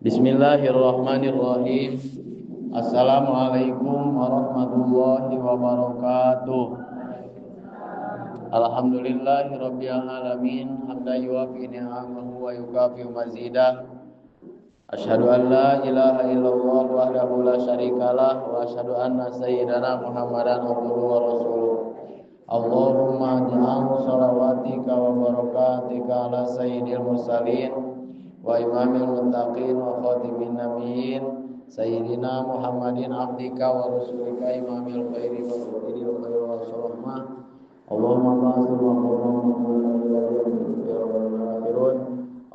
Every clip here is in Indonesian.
Bismillahirrahmanirrahim. Assalamualaikum warahmatullahi wabarakatuh. Alhamdulillahirabbil alamin, hamdan yuwafi ni'amahu wa yukafi mazidah. Asyhadu an la ilaha illallah wahdahu la syarikalah wa asyhadu anna sayyidana Muhammadan abduhu wa rasuluh. Allahumma ja'al shalawatika wa barakatika ala sayyidil mursalin wa imamil muttaqin wa khatimin nabiyyin sayyidina Muhammadin abdika wa rasulika imamil khairi wa mufidil khairi wa rahmah. Allahumma ba'athil maqamam mahmud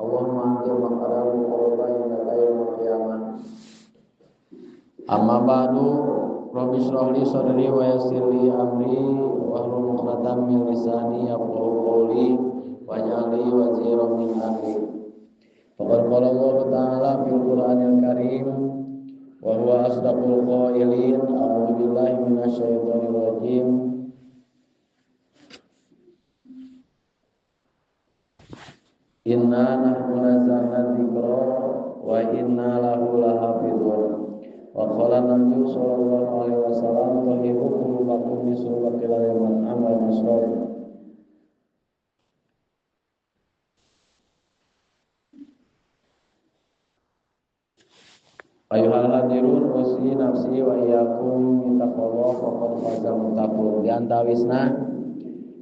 Allahumma anzil maqalahu qawla innaka yawmal qiyamah. Amma ba'du, rabbi shrah li sadri wa yassir li amri wahlul 'uqdatam min lisani yafqahu qawli waj'al li waziran min ahli. Faqad qala Allah Ta'ala fil Qur'anil Karim wa huwa asdaqul qailin. A'udzu billahi minasy syaithanir rajim. Inna nahnu nazzalna dzikra wa inna lahu lahafizun. Wa qala Nabi sallallahu alaihi wasallam tahirukum bakum bisurbatil man amal masrur. Ayuhal hadirun usi nafsi wa iyyakum bittaqwa faqad fazal muttaqun.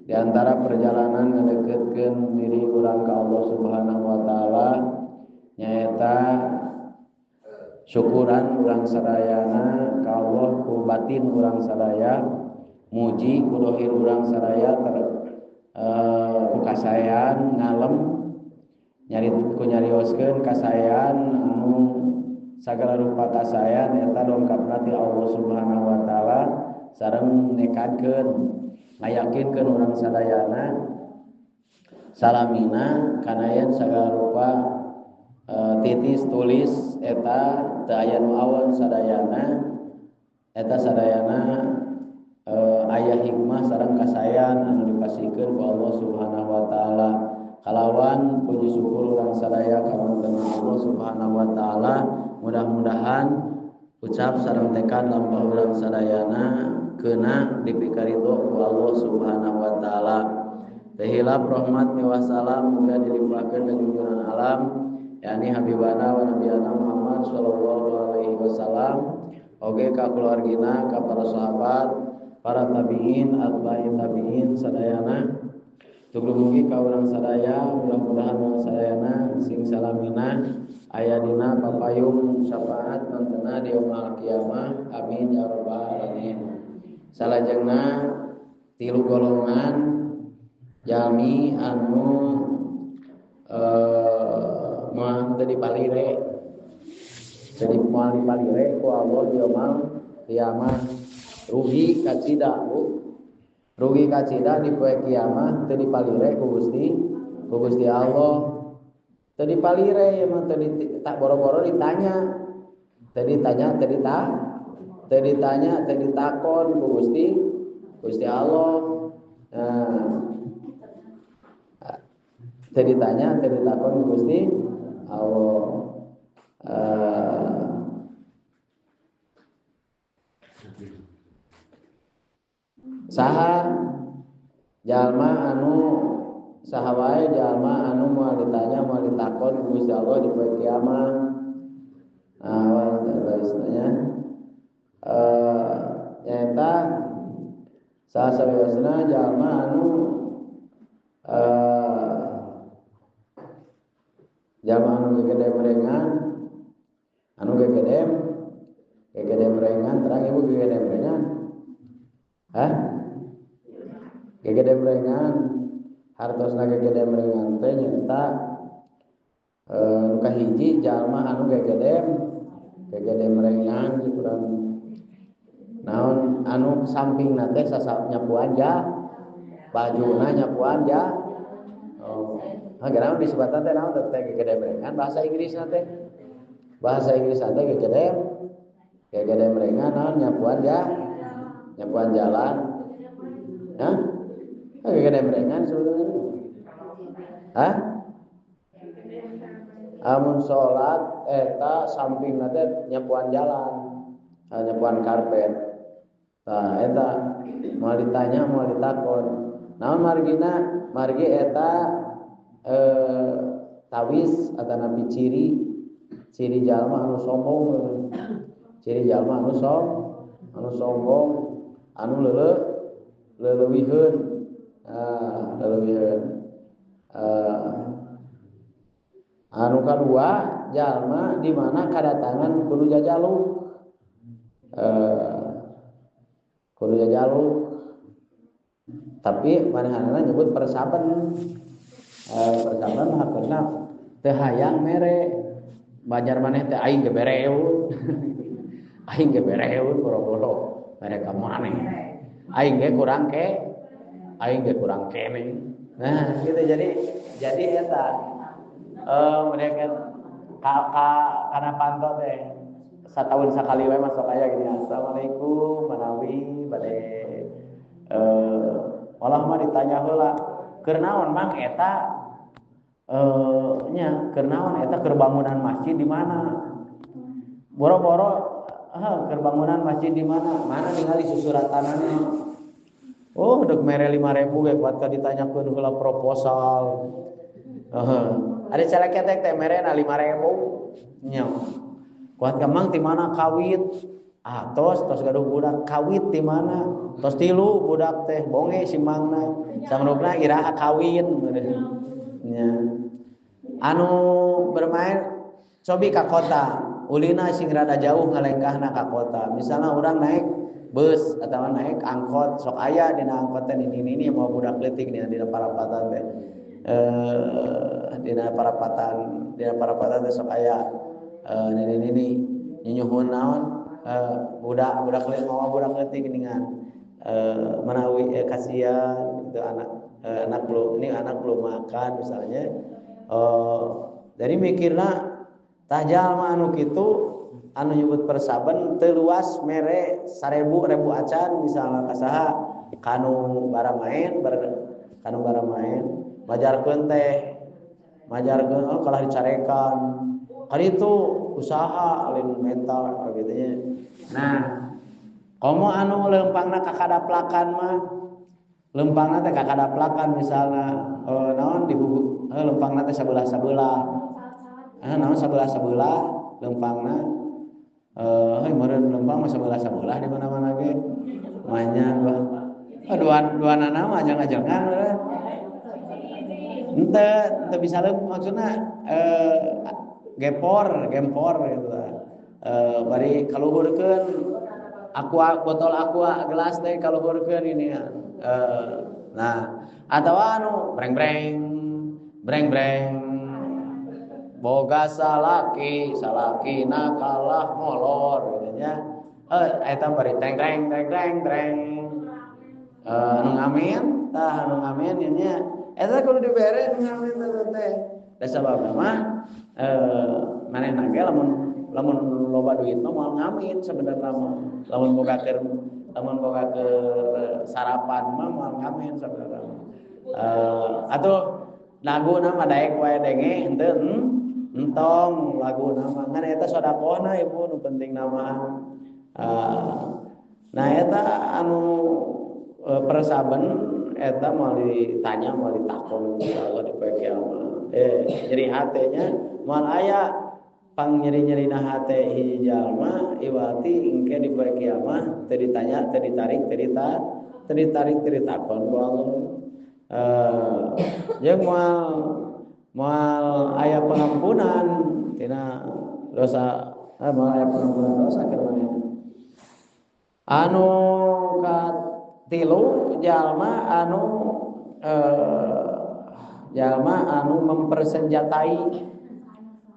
Di antara perjalanan ngedeketkeun diri urang ka Allah Subhanahu wa taala nyaeta syukuran urang sadayana ka Allah ku batin urang sadaya, muji ku dohir urang sadaya ku kasayan ngalem nyarioskeun kasayan anu sagala rupa kasayan eta dongkapna ti Allah Subhanahu wa taala sareng nekadkeun ngayakinkeun urang sadayana salamina kana yen sagala rupa titis tulis eta teu aya nu awan sadayana eta sadayana aya hikmah sareng kasayan anu dipasikeun ku Allah Subhanahu wa taala. Kalawan puji syukur urang sadaya ka Allah Subhanahu wa taala, mudah-mudahan ucap sareng tekad lampah urang sadayana keuna dipikaridho ku Allah Subhanahu wa taala. Tehilap rahmat wa salam muga dilimpahkeun ka junjungan alam yakni habibana wa nabiyana Muhammad sallallahu alaihi wasallam, oge ka keluargina, ka para sahabat, para tabi'in, atba'in tabi'in sadayana. Tug dumugi ka urang sadaya, mudah-mudahan urang sadayana sing salamina aya dina papayung syafaat nanteuna di yaumul qiyamah. Amin ya rabbal alamin. Salajengna tilu golongan jami anu moal teu dipalire ku Allah di yaumul qiyamah. Rugi kacida di poe kiamah teu dipalire ku Gusti Allah. Teu dipalire emang teu tak boro-boro ditanya. Teu ditakon ku Gusti Allah. Teu ditanya, teu ditakon ku Gusti Allah. Saha wae jalma anu moal ditanya, moal ditakon ku Gusti Allah di poe kiamah. Nyata sasabeusna jalma anu gegede merengan, terang ibu gegede merengan. Gegede merengan, hartosna gegede merengan teh nyata kahiji jalma anu gegede merengan kurang naon anu sampingna teh sasap nyapuan ja bajuna nyapuan ja. Gerana disebatan teh naon teh gegede merengan bahasa Inggrisna teh gegede merengan naon nyapuan jalan. Gegede merengan sebenarnya. Amun salat eta sampingna teh nyapuan jalan, nyapuan karpet. Tah eta mau ditanya mau ditakon. Naon margina? Margi eta tawis atau nabi ciri jalma anu sombong, ciri jalma anu sombong, anu leuweuheun, leuweuheun. Anu kadua jalma di mana kadatangan kudu jajaluk, kudu jajaluk. Tapi manehna nyebut persaben, persaben hakeuna teu hayang mere. Bajar maneh teh aing ge bereun. Aing ge bereun boro-boro mere ka maneh. Aing ge kurang kene. Nah, gitu jadi eta mereka kana panto teh satahun sakali we masuk aya gini. Assalamualaikum manawi bade malah mah ditanya heula keur naon mang eta nya keur naon eta keur bangunan masjid di mana? Boro-boro keur bangunan masjid di mana? Mana ningali susuratanana? Oh, dek mere 5.000 ge kuat ka ditanyakeun heula proposal. Ada caleketek teh mere na 5.000 nya. Kuat ka mang ti mana kawit? Tos gaduh budak kawit di mana? Tos tilu budak teh bonge si mangna. Samrugna iraha kawin. Nya. Anu bermain cobi ka kota, ulina sing rada jauh ngalengkahna ka kota. Misalnya orang naik bus atau naik angkot, sok aya dina angkot teh ini mau budak leutik dina parapatan teh. Dina parapatan teh sok aya ini nyuhun naon budak leutik dengan menawi kasihan itu anak belum makan misalnya. Jadi mikirna jalma anu kitu anu nyebut persaben teu luas mere 1.000 acan misalnya kasaha kanu bara main majarkeun kalah dicarekan kali itu usaha lain mental gitu nya. Nah komo anu leumpangna kakadaplakan mah leumpangna teh kakadaplakan misalnya naon di buku leumpangna teh sabelah-sabelah naon sabelah-sabelah leumpangna meureun leumpang mah sabelah-sabelah di mana-mana ge manyan duanana mah ajang-ajangan henteu bisa maksudna gempor gitu bari kaluhurkeun botol aqua gelas teh kaluhurkeun ini nah atawa anu breng boga salaki nakalah molor gitu nya eta bari teng anu ngamen nya eta kudu dibere nu ngamen teh da sababna mah manehna ge lamun loba duit mah moal ngamen sebenarnya mah lamun boga keur sarapan mah moal ngamen sebenarnya atuh laguna mah daek wae denge henteu entong laguna mah ngan eta sedekahna ibu nu penting nama nah eta anu persaben eta mau ditanya mau ditakon kalau di kiamat nyeri hatenya moal aya pang nyeri-nyerina hate hiji jalma iwati engke di poe kiamat teu ditanya teu ditarik teu ditakon ku Allah jeung moal aya pengampunan tina dosa moal aya pengampunan dosa kemaneh anu katilu jalma anu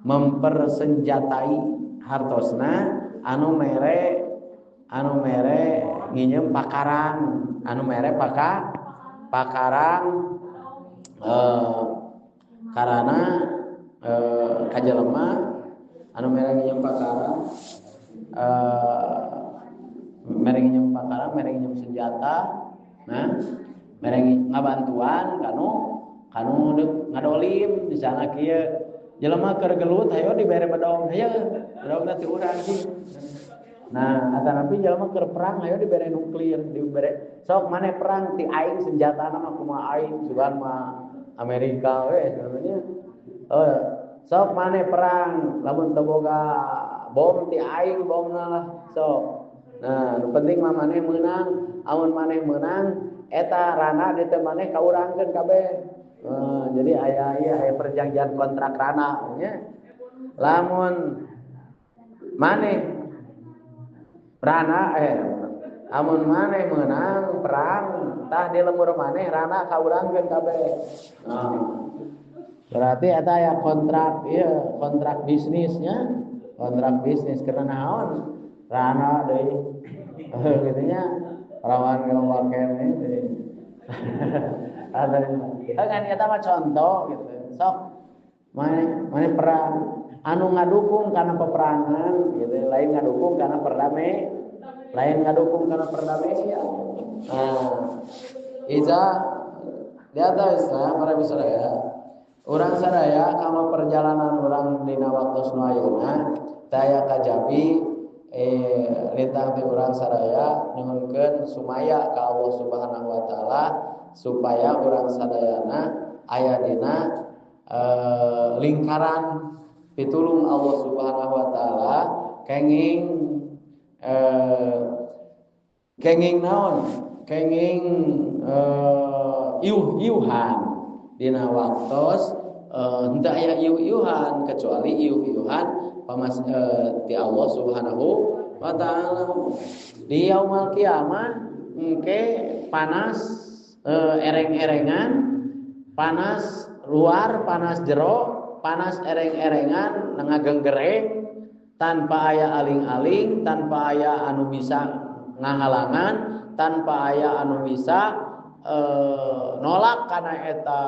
mempersenjatai hartosna anu mere nginjem pakarang anu mere pakarang karena kajelema anu mere nginjem pakarang mere nginjem senjata nah mere ngabantuan kanu ngadolim misalnya kieu jelema keur gelut hayo dibere bedong hayo bedongna ti urang sih. Nah atanapi jelema keur perang hayo dibere nuklir dibere sok maneh perang ti aing senjatana mah kumaha aing sugan mah Amerika we sebenarnya sok maneh perang lamun teu boga bom ti aing bomna lah sok. Nah nu penting mah maneh meunang amun maneh meunang eta rana di teu maneh kaurangkeun kabeh. Jadi aya perjanjian kontrak rana nya. Lamun maneh rana amun maneh meunang perang tah di lembur maneh rana kaurangkeun kabeh. Berarti eta aya kontrak bisnisnya. Kontrak bisnis karena naon? Rana deui. Gitu nya. Rawan ngomongkeun deui. Kan eta mah contoh gitu. Sok maneh perang anu ngadukung karena peperangan gitu, lain ngadukung karena perdamaian. Iza lihat Islam para bisadaya. Urang sadaya kama perjalanan urang dina waktos nu ayeuna taya kajabi lintang ti urang sadaya nyuhunkeun sumaya ka Allah Subhanahu wa taala supaya urang sadayana aya dina lingkaran pitulung Allah Subhanahu wa taala kenging naon kenging iuh-iuhan dina waktos henteu aya iuh-iuhan kecuali iuh-iuhan ti Allah Subhanahu wa taala di yaumul kiamah engke panas ereng-erengan, panas luar, panas jero, panas ereng-erengan, ngagenggereng, tanpa aya aling-aling, tanpa aya anu bisa ngahalangan, tanpa aya anu bisa nolak kana eta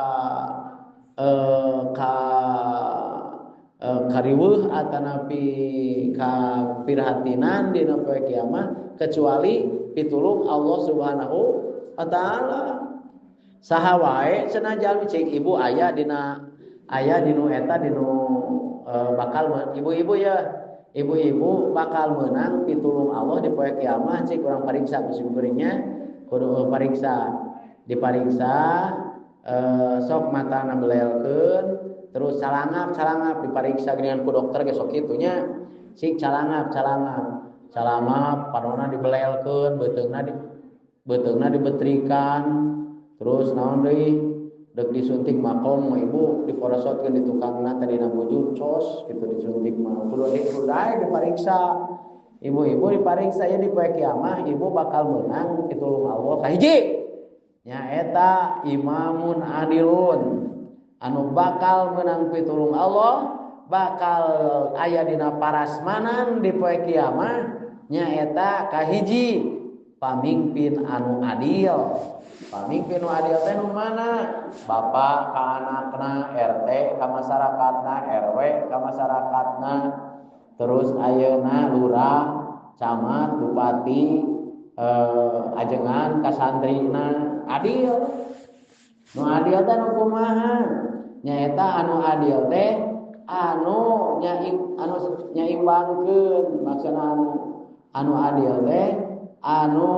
kariweuh atanapi ka pirhatinan dina poe kiamat kecuali pitulung Allah Subhanahu wa taala. Saha wae cenah jalmi cek ibu aya dinu eta dinu bakal ibu-ibu ya. Ibu-ibu bakal menang pitulung Allah di poe kiamat cek urang pariksa bisi guringnya kudu pariksa. Dipariksa sok matana belelkeun terus calangap dipariksa dengan ku dokter ge sok kitu nya. Sik calangap padona dibelelkeun beteungna dibetrikan terus naon deui deuk disuntik makom ibu diporosotkeun di tukangna tadina bujur cos kitu disuntik mah kudu dipariksa ibu-ibu dipariksa ya di poe kiamat ibu bakal menang pitulung Allah kahiji nyaeta imamun adilun anu bakal menang pitulung Allah bakal aya dina parasmanan di poe kiamat nyaeta kahiji pamimpin anu adil. Pamimpin anu adil teh nu mana? Bapak ka anakna, RT ka masyarakatna, RW ka masyarakatna, terus ayeuna lurah, camat, bupati, ajengan ka santrina, adil. Nu adil teh nu kumaha? Nyaeta anu adil teh anu nyaimbangkeun, maksudna anu adil teh anu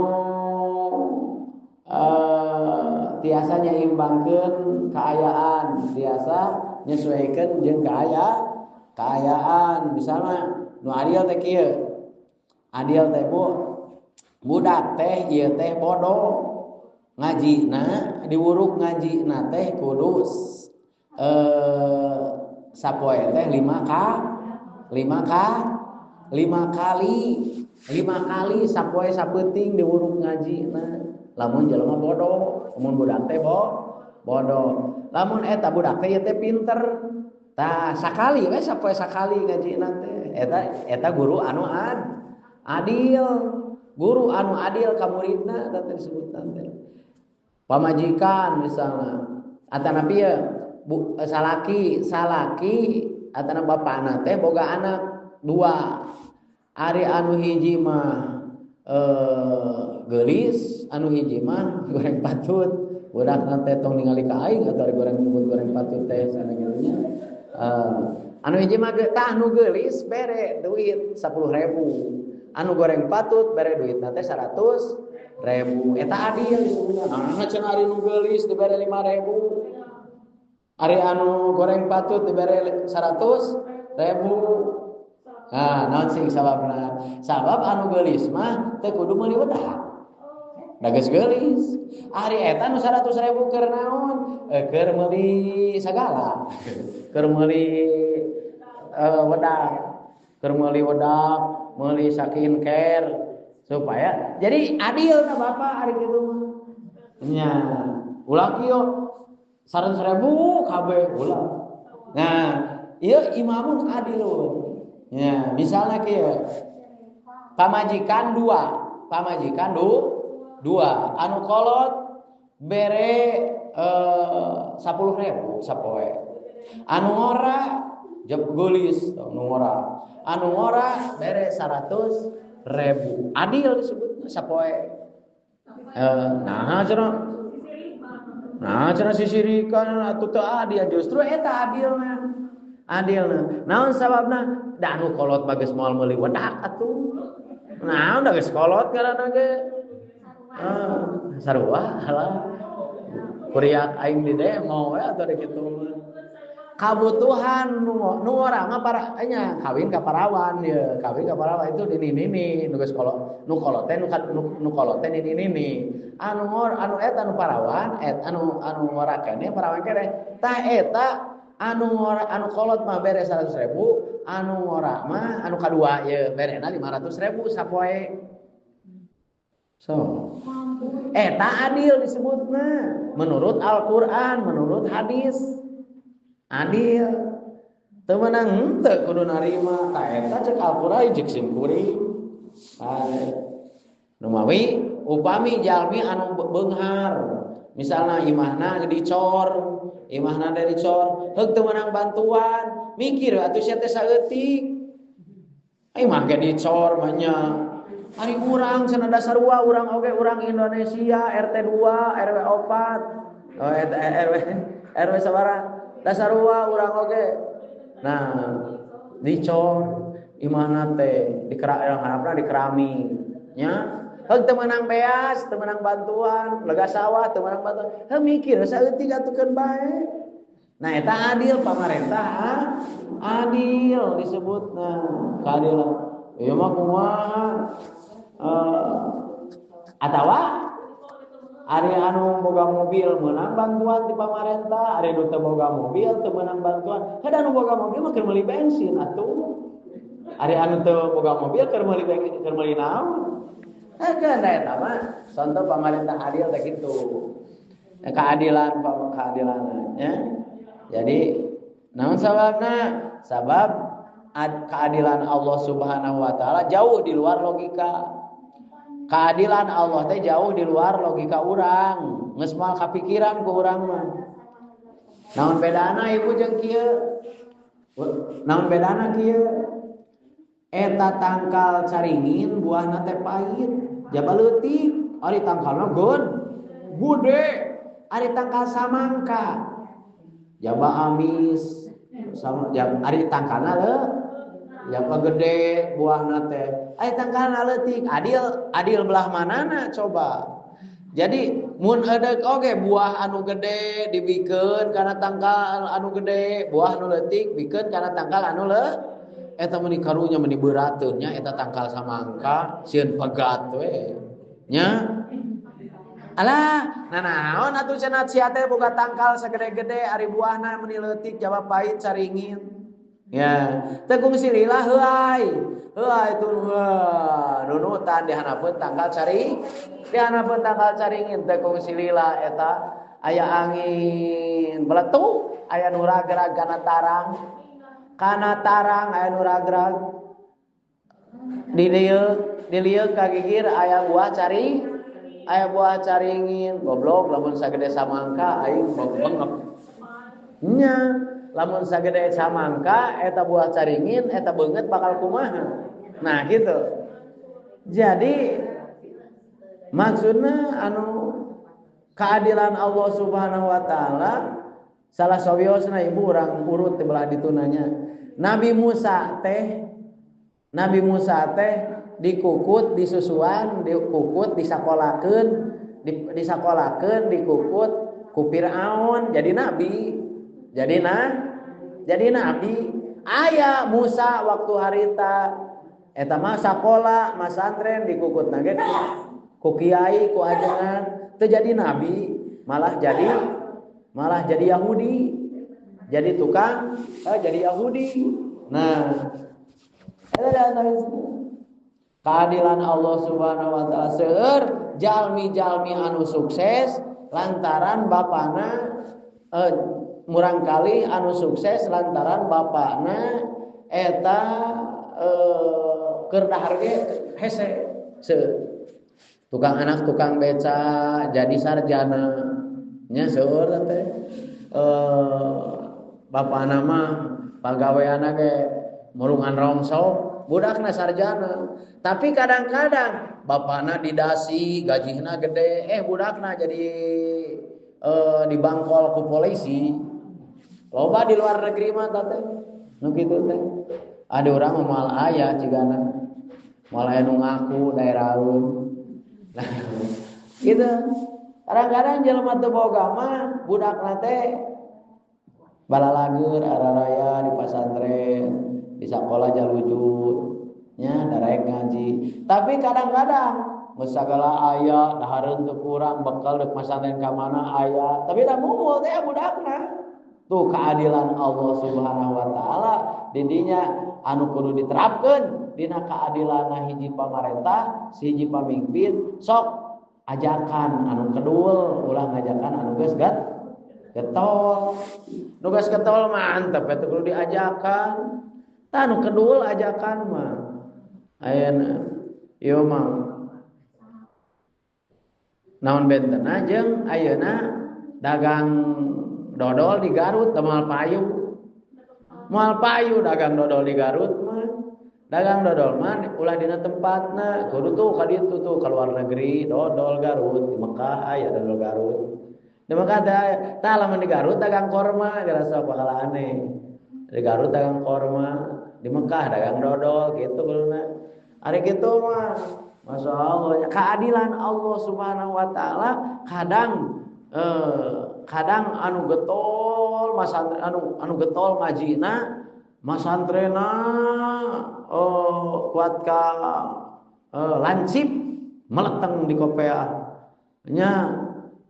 tiasa nyaimbangkeun kaayaan, tiasa nyesuaikeun jeung kaayaan. Misalna nu adil teh kieu. Adil teh budak teh ieu teh bodoh. Ngajina diwuruk ngajina teh kudu sapoe teh 5 kali sapoe sapeuting diwuruk ngajina. Lamun jelema bodoh, lamun budak teh bodoh. Lamun eta budak teh teh pinter. Tah sakali we sapoe sakali ngajina teh. Eta guru anu adil. Guru anu adil ka muridna teh disebutan teh. Pamajikan misalna atanapi ya salaki atana bapana teh boga anak 2. Ari anu hiji mah geulis, anu hiji mah goreng patut. Budak teh tong ningali ka aing atuh goreng patut teh sanegelnya. Anu hiji mah tah nu geulis bere duit 10.000. Anu goreng patut bere duit teh 100.000. Eta adil sebenarnya. Nah, cenah ari nu geulis dibere 5.000. Ari anu goreng patut dibere 100.000. Nah, naon sing sababna? Sabab anu geulis mah teu kudu meuli wedak. Da geus geulis. Ari eta nu 100.000 keur naon? Keur meuli sagala. Keur meuli wedak. Keur meuli wedak, meuli skincare supaya jadi adil na Bapak ari kitu mah. Nya, ulah kieu 100.000 kabeh ulah. Nah, ieu imamun adil. Ya, misalnya kieu. Pamajikan dua, anu kolot bere 10.000 sapoe. Anu ngora jeb geulis anu ngora bere 100.000. Adil disebutna sapoe. Nah cenah sisirikan atuh teu adil justru eta adilna. Naon sababna? Da anu kolot bagus moal meuli wedak atuh. Naon da geus kolot ngaranna ge? Sarua halah. Kuriak aing di demo we atuh kitu. Kabutuhan nu urang mah para nya kawin ka parawan ye. Kawin ka parawan itu nini nu geus kolot. Nu kolot teh nu kolot teh nini. Anu eta nu parawan, anu ngora keneh parawan keneh. Tah eta anu kolot mah bere 100.000, anu ngora mah anu kadua ye berena 500.000 sapoe. So, eta adil disebutna menurut Al-Qur'an, menurut hadis. Adil. Teu meunang henteu kudu narima ka eta cek Al-Qur'an jeung simkuring. Numawi upami jalmi anu beunghar, misalna imahna dicor, heug teu meunang bantuan, mikir atuh sia teh saeutik. Imah ge dicor mah nya. Ari urang cenah dasar urang oge urang Indonesia RT 2 RW 4 RW sabaraha dasar urang oge. Nah, dicor imahna teh harapna dikerami nya. Heug teu meunang beas, teu meunang bantuan, lega sawah teu meunang bantuan. Heuh mikir saeutik atukeun bae. Nah, eta adil pamarentah, adil disebutna keadilan. Ieu mah kumaha? Atawa ari anu boga mobil meunang bantuan ti pamarentah, ari nu teu boga mobil teu meunang bantuan. Heuh anu boga mobil mah keur meuli bensin atuh. Ari anu teu boga mobil keur meuli bensin, keur meuli naon? Keun eta mah contoh pamarentah adil teh kitu. Keadilan ya. Jadi naon sababna? Sabab keadilan Allah Subhanahu wa taala jauh di luar logika. Keadilan Allah teh jauh di luar logika urang, geus moal kapikiran ku urang mah. Naon bedana ibu jeung kieu? Naon bedana kieu? Eta tangkal caringin buahna teh pahit, jaba leutik, ari tangkalna gede, ari tangkal samangka jaba amis, ari tangkalna jaba gede buahna teh. Ari tangkalna leutik, adil belah manana coba. Jadi mun eudeuh oge buah anu gede dibikeun kana tangkal anu gede, buah anu leutik bikeun kana tangkal anu eta meuni karunya meuni beurateun nya eta tangkal samangka sieun pegat we nya. Alah, naon atuh cenah sia teh boga tangkal sagede-gede ari buahna meuni leutik jaba pahit caringin. Ya, teu kungsi lila heuai itu nunutan dihanapeun tangkal caringin teu kungsi lila eta aya angin beletuk, aya nu ragrag kana tarang aya nu ragrag di dieu ka gigir aya buah caringin goblok lamun sagede samangka aing bengep nya. Lamun sagede samangka eta buah caringin eta beungeut bakal kumaha. Nah gitu. Jadi maksudna anu keadilan Allah Subhanahu wa taala salah sawiosna ibu urang urut teh belah ditunanya. Nabi Musa teh dikukut disusuan dikukut disakolakeun dikukut ku Firaun jadi nabi jadi nabi aya Musa waktu harita eta mah sakola masantren dikukut nage ku kiai ku ajengan teu jadi nabi malah jadi Yahudi jadi tukang jadi Yahudi. Nah keadilan Allah Subhanahu wa taala seueur jalmi-jalmi anu sukses lantaran bapana murang kali anu sukses lantaran bapana eta keur dahar ge hese tukang anak tukang beca jadi sarjana nya seueur teh bapana mah pagaweana ge mulungan rongsok budakna sarjana tapi kadang-kadang bapana didasi gajihna gede budakna jadi dibangkol ku polisi loba di luar negeri mah teh nu kitu teh ada urang moal aya cigana moal aya nu ngaku daeraheun nah gitu kadang-kadang jelema teu boga mah budakna teh balalagur araraya di pasantren di sekolah jalujut nya darek ngaji tapi kadang-kadang segala aya dahareun teu kurang bekal deuk masantren ka mana aya tapi da mungul teh budakna tuh keadilan Allah Subhanahu wa taala didinya anu kudu diterapkeun dina keadilan hiji pamarentah si hiji pamimpin sok ajakan anu kedul ulah ngajakan anu geus getol nu geus getol mah antep eta kudu diajakan anu kedul ajakan mah ayeuna ieu mah naon bentena jeung ayeuna dagang dodol di Garut moal payu dagang dodol di Garut mah dagang dodol mah ulah dina tempatna kudu tuh ka ditu tuh ka luar negeri dodol Garut di Mekah aya dodol Garut di Mekah tah lamun di Garut dagang korma garasa bakal aneh di Garut dagang korma di Mekah dagang dodol gitu kuluna ari kitu mah masyaallah keadilan Allah Subhanahu wa taala kadang anu getol masantren anu getol ngajina masantrena kuat ka lancip meleteng di kopeah nya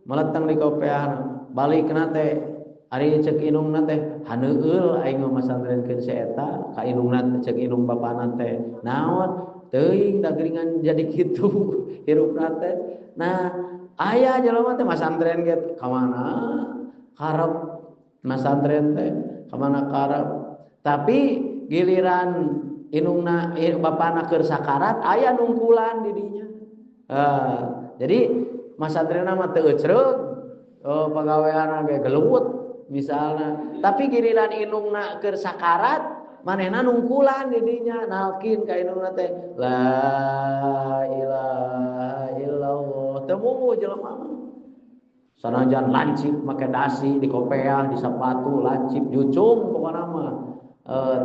meleteng di kopeah balikna teh ari ceuk inungna teh haneueul aing masantrenkeun si eta ka inungna ceuk inung bapana teh naon teuing da geuningan jadi kitu hirupna teh nah aya jelema teh masantren ge ka mana karep masantren teh ka mana karep tapi giliran inungna bapana keur sakarat aya nungkulan di dinya jadi masantrenna mah teu ecreug pagaweana ge gelewut misalna tapi giliran inungna keur sakarat manehna nungkulan di dinya nalkin ka inungna teh la ilaha illallah teu mungguh jelema sanajan lancip make dasi di kopeah di sepatu lancip jucung pokona mah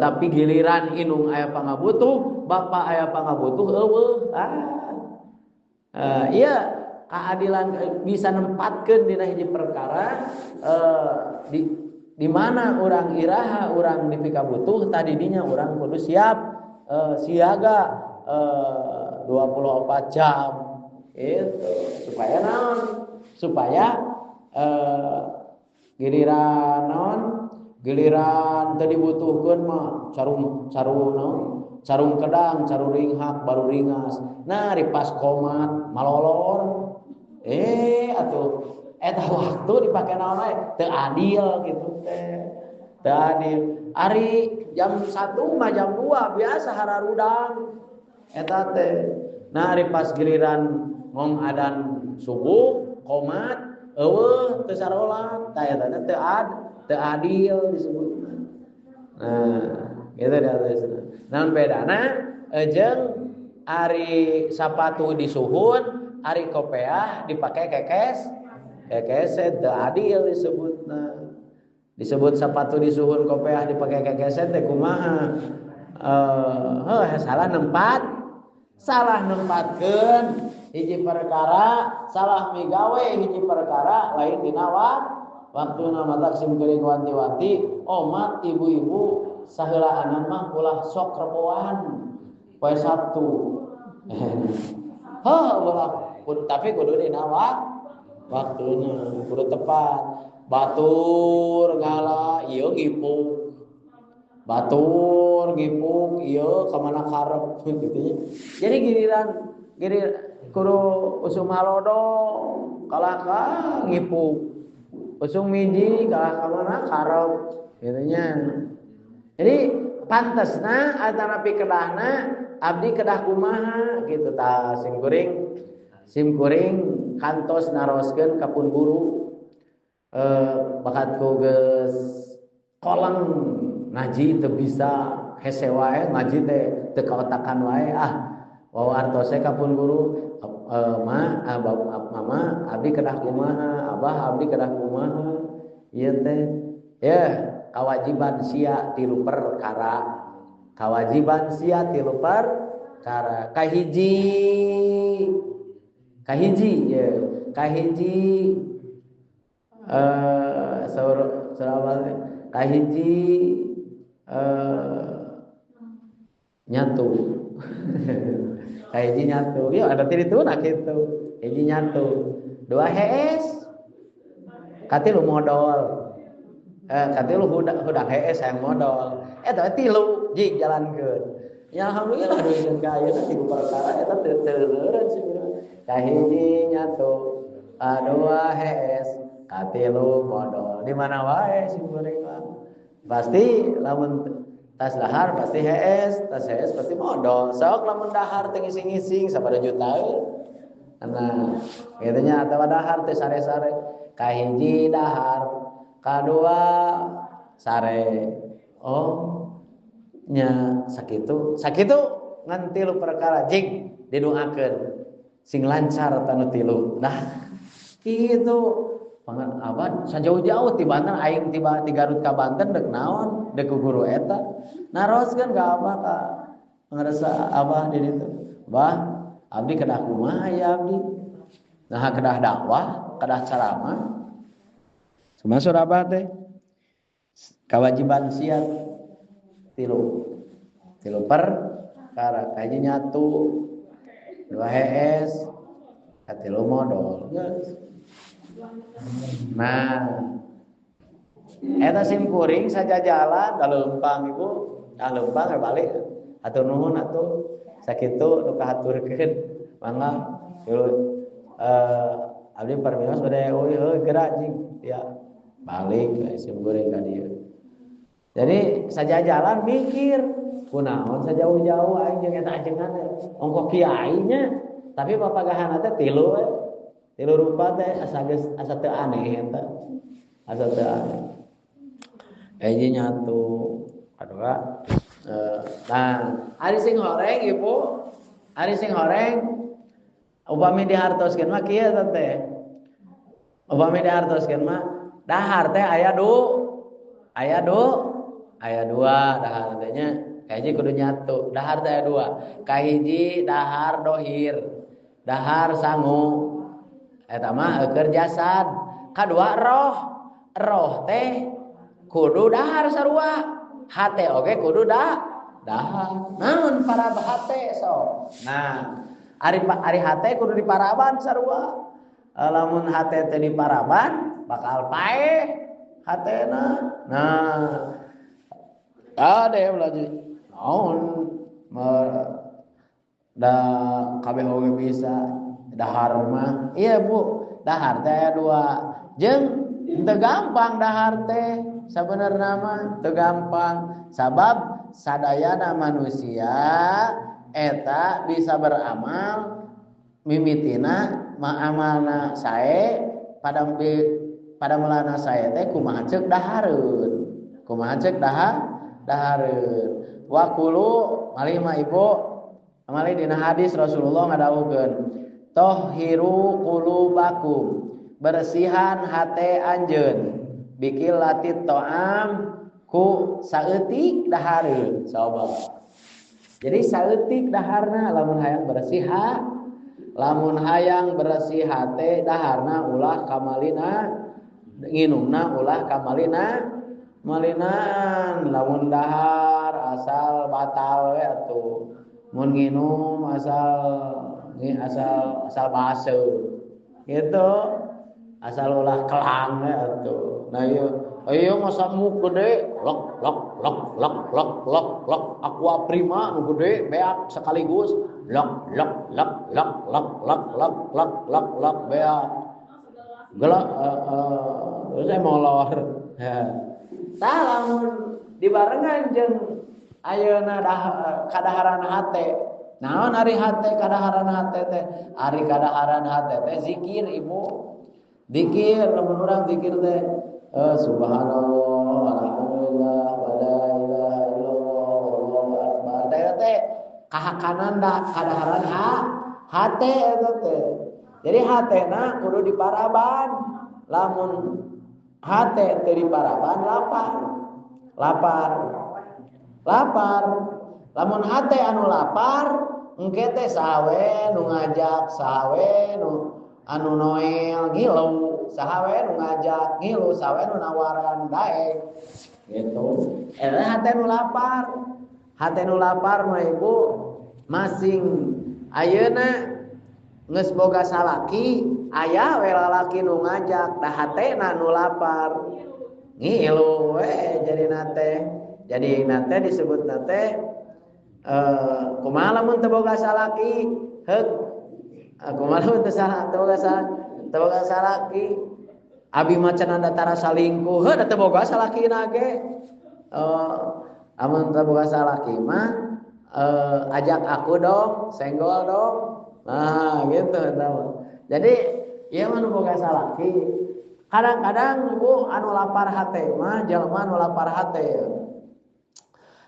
tapi giliran inung aya pangabutuh bapak aya pangabutuh eueuh iya keadilan bisa nempatkeun dina hiji perkara di mana orang iraha orang dipika butuh tadi dinya orang kudu siap siaga 24 jam itu supaya naon supaya giliran teu dibutuhkeun mah carung kedang carung ringhak baru ringas nah ripas komat malolor atuh eta waktu dipake naon wae teu adil gitu teh teu adil ari jam 1 mah jam 2 biasa hararudang eta teh nah ari pas giliran ngong adan subuh qomat eueuh teu sarolat tah eta teu adil disebutna nah gitu dah naon bedana jeung ari sapatu disuhun ari kopeah dipake kekes teu adil disebutna disebut sepatu disuhun kopeah dipakai kekeset teh kumaha salah nempatkeun hiji perkara salah migawe hiji perkara lain dina waktuna mata sim geuring wanti-wanti omat ibu-ibu saheula anan mah ulah sok reboan poe Sabtu ulah tapi kudu dina waktuna kudu tepat batur ngala ieu ngipuk batur ngipuk ieu kamana karep gitu ya. Jadi giliran kudu usum halodo kalah ka ngipuk usung miji kalah kamana karep gitu nya. Jadi pantesna antara pikedahna abdi kedah kumaha gitu tah sim kuring kantos naroskeun ka pun guru bakat geus koleng ngaji teu bisa hese wae ngaji teh teu kaotakan wae wawa artose ka pun guru mama abdi kedah kumaha abah abdi kedah kumaha ieu teh ya kewajiban sia tilu perkara kahiji ya kahiji kahiji nyatu kahiji nyatu yuk ada tirituna kitu hiji nyatu dua hees katilu modal katilu hudak hees hayang modal eta tilu jig jalankeun ya alhamdulillah duit ka ayeuna tilu perkara eta teu teuleureureun sebenarnya kahiji nyatu kadua hees katilu modal di mana wae sim kuring mah pasti lamun tas dahar pasti tas hees pasti modal sok lamun dahar teu ngising-ngising sabaraha juta nah kitu nya atawa dahar teh sare-sare kahiji dahar kadua sare nya sakitu ngan tilu perkara jing didoakeun sing lancar tanu tilu nah kitu pangan abad sajauh-jauh ti Banten aing tiba ti Garut ka Banten deuk naon deuk guru eta naroskeun ka abah ka ngarasa abah di ditu bah abdi kedah kumaha ya abdi nah kedah dakwah kedah ceramah sumasur abah teh kewajiban siat tilu perkara kahiji nyatu dua hees katilu modal nah eta sim kuring sajajalan da leumpang ibu leumpang balik atur nuhun atuh sakitu nu kahaturkeun mangga abdi permios bade euy gerak jing ya balik sim kuring ka dieu jadi sajajalan mikir kunaon sajauh-jauh aing jeung eta ajengan ongko kiai nya tapi papagahan teh tilu rupa teh asa teu aneh eta asa teu aneh hiji nyatu kadua nah ari sing horeng ibu ari sing horeng upami dihartoskeun mah kieu teh upami dihartoskeun mah dahar teh aya dua dahar teh nya kahiji kudu nyatu dahar teh aya dua kahiji dahar dohir dahar sangu eta mah eukeur jasad kadua roh teh kudu dahar sarua hate oge kudu dahar naon para hate so nah ari hate kudu diparaban sarua lamun hate teh diparaban bakal paeh hatena nah ade lagi naon da kabeh oge bisa dahar mah iya bu dahar teh dua jeung teu gampang dahar teh sabenerna mah teu gampang sabab sadayana manusia eta bisa beramal mimitina maamalna sae pada melana sae teh kumaha ceuk dahareun wa qulu malih mah ibu malih dina hadis Rasulullah ngadawuhkeun tohiru qulubakum bersihan hate anjeun bikil latit to'am ku saeutik dahareun coba. Jadi saeutik daharna lamun hayang bersih lamun hayang bersih hate daharna ulah kamalina nginumna ulah kamalina malinan lamun dahar asal batal we atuh mun nginum asal base gitu asal ulah kelang we atuh nah ieu masa mu gede lok lok lok lok lok lok lok aqua prima nu gede beak sekaligus lok lok lok lok lok lok lok lok lok lok beak gelak saya molor tah lamun dibarengan jeung ayeuna kadaharan hate naon ari hate kadaharan hate teh ari kadaharan hate teh zikir ibu zikir lamun urang zikir teh subhanallah alhamdulillah wala ilaha illallah wallahu akbar teh kahakanan da kadaharan hate eta teh jadi hatena kudu diparaban lamun hate teu diparaban lapar lamun hate anu lapar engke teh sahawe nu ngajak sahawe nu anu noel ngilu sahawe nu ngajak ngilu sahawe nu nawaran daek gitu eta hate nu lapar mah ibu masing ayeuna geus boga salaki aya we lalaki nu ngajak da hatena nu lapar ngilu we jadi nate disebut nate kumaha lamun teu boga salaki heuk kumaha lamun teu boga salaki abi mah cenah datara salingkuh heuh da teu boga salakina ge amun teu boga salaki mah ajak aku dong senggol dong nah gitu tahu. Jadi ieu mah nu boga salaki. Kadang-kadang ibu anu lapar hate mah jalma anu lapar hate.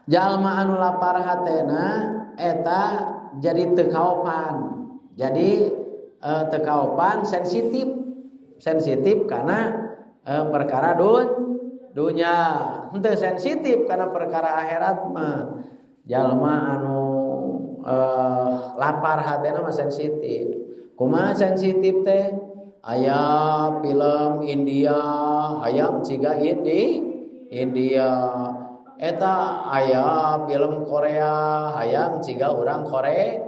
Jalma anu lapar hatena eta jadi teu kaopan. Jadi teu kaopan sensitif karena perkara dunya. Henteu sensitif karena perkara akhirat mah. Jalma anu lapar hatena mah sensitif. Kumaha sensitif teh? Aya film India, hayang ciga India. Eta aya film Korea, hayang ciga urang Korea.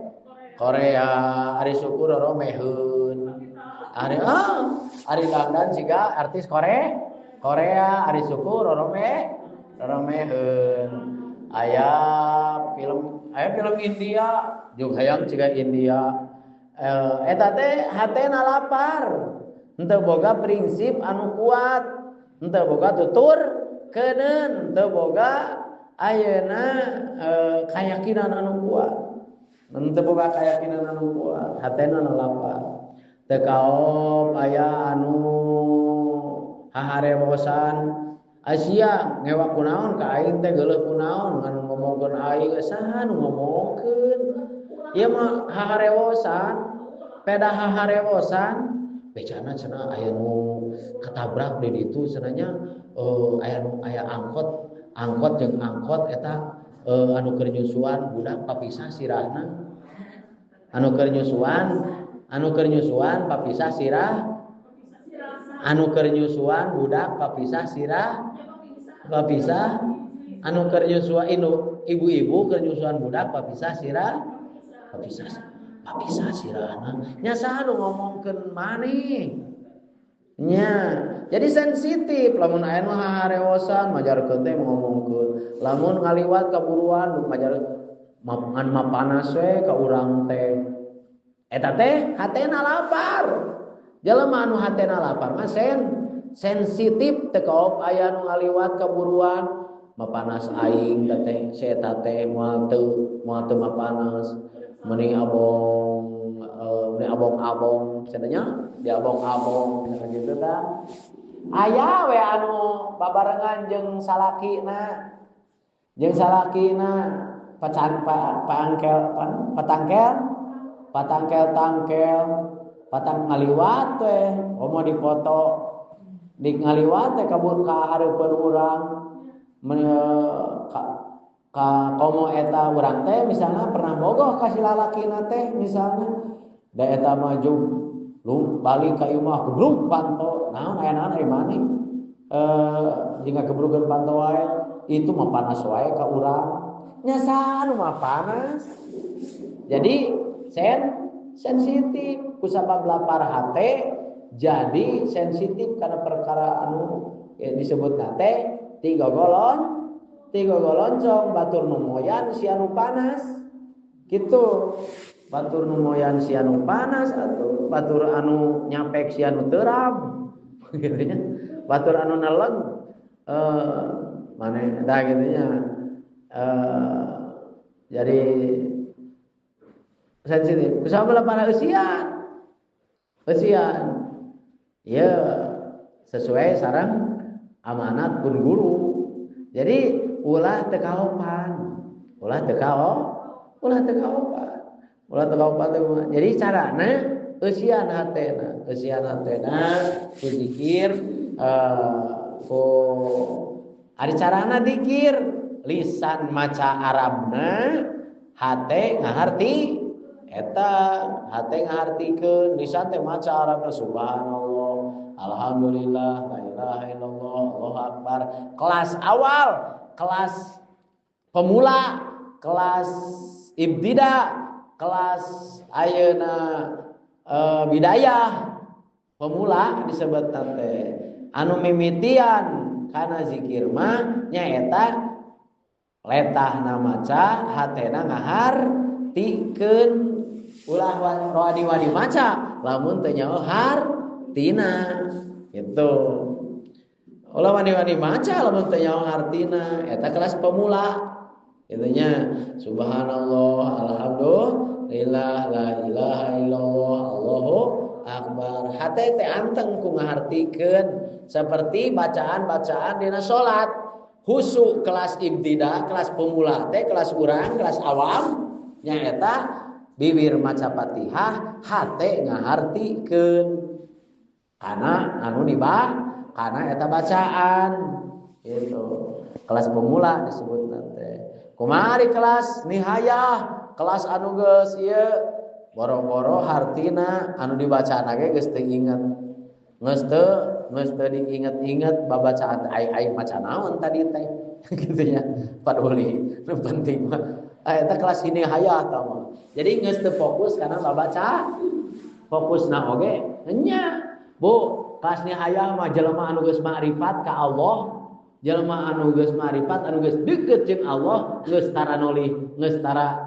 Ari syukur romeheun. Ari dandan ciga artis Korea, ari syukur romeheun. Aya film India, jeung hayang ciga India. Eta teh hatena lapar, henteu boga prinsip anu kuat, henteu boga tutur keuneun, henteu boga ayeuna kayakinan anu kuat, henteu boga kayakinan anu kuat, hatena anu lapar. Teu kaop aya anu haharewosan Asia ngewa kunaon ka aing teh geuleuh kunaon anu ngomongkeun aing saha nu ngomongkeun ieu mah haharewosan peda haharewosan becana cenah aya nu katabrak di ditu cenahnya aya angkot jeung angkot eta anu keur nyusuan budak papisah sirahna anu keur nyusuan papisah sirah anu keur nyusuan budak papisah sirah papisah anu keur nyusuan ibu-ibu keur nyusuan budak papisah sirah papisah sirahna nya saha nu ngomongkeun maneh nya jadi sensitif lamun aya mah harewosan majarkeun teh ngomongkeun lamun ngaliwat kaburuan majar ngan mapanas we ka urang teh eta teh hatena lapar. Jalma anu hatena lapar mah sensitif teu kaop aya nu ngaliwat kaburuan mapanas aing da teh si eta teh moal teu mapanas mending abong cenanya di abong-abong gitu tah aya we anu babarengan jeung salakina patangkel patang ngaliwat teh mau dipoto di ngaliwat teh kabur ka hareupeun urang ka komo eta urang teh misalnya pernah bogoh ka si lalakina teh misalnya da eta maju lu balik ka ieu mah gebruk panto naon aya naon ari maneh jika gebrukeun panto wae itu mah panas wae ka urang nya saha nu mah panas jadi sensitif kusabab lapar hate jadi sensitif karena perkara anu disebut nate tiga goloncong batur nu moyan si anu panas gitu batur nu moyan si anu panas atau batur anu nyapek si anu teuram gitu nya batur anu neleng maneh da gitu nya jadi sensitif kusabab lapar eusian ya sesuai sareng amanat pun guru jadi ulah teu kaopan jadi carana eusian hatena ku zikir ku ari carana zikir lisan maca Arabna hate ngaharti eta hate ngahartikeun lisan teh maca Arabna subhanallah alhamdulillah la ilaha illallah Allahu akbar kelas awal kelas pemula kelas ibtida kelas ayeuna bidayah pemula disebut teh anu mimitian kana zikir mah nyaeta letahna maca hatena ngahartikeun ulah wadi maca lamun teu nyaho hartina gitu ulah wadi maca lamun teu nyaho hartina eta kelas pemula itunya subhanallah alhamdulillah la ilaha illallah Allahu akbar hate teh anteng ku ngahartikeun seperti bacaan-bacaan dina salat husuk kelas ibtida kelas pemula teh kelas urang kelas awam nyaeta bibir maca Fatihah hate ngahartikeun kana anu kana eta bacaan gitu kelas pemula disebut teh kumari kelas nihayah kelas anu geus ieu boro-boro hartina anu dibacaan ge geus teu inget geus teu diinget-inget babacaan ai maca naon tadi teh gitu nya paduli nu penting mah eta kelas nihayah tah mah jadi geus teu fokus kana babaca fokusna oge nya bu kelas nihayah mah jelema anu geus ma'rifat ka Allah jalma anu geus ma'rifat anu geus deukeut jeung Allah geus tara nolih geus tara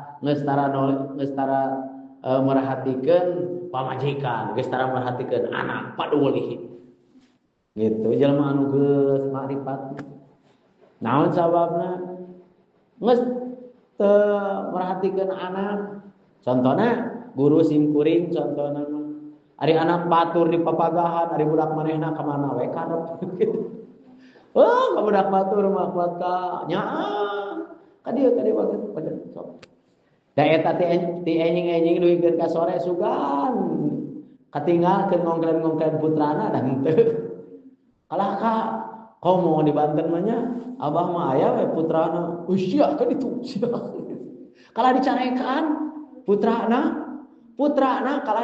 merhatikeun pamajikan geus tara merhatikeun anak paduli gitu jalma anu geus ma'rifat naon sababna geus teu merhatikeun anak contona guru simkuring contona ari anak batur di papagahan ari budak manehna ka mana we karep oh, kabudak batur mah kuat ka nyaa. Ka dieu pada sok. Da eta ti enjing-enjing duikeun ka sore sugan. Katinggalkeun ngongklen-ngongklen putrana da henteu. Kalah ka komo di Banten mah nya, abah mah aya we putrana. Sia ka ditu. Kalah dicarekan putrana kalah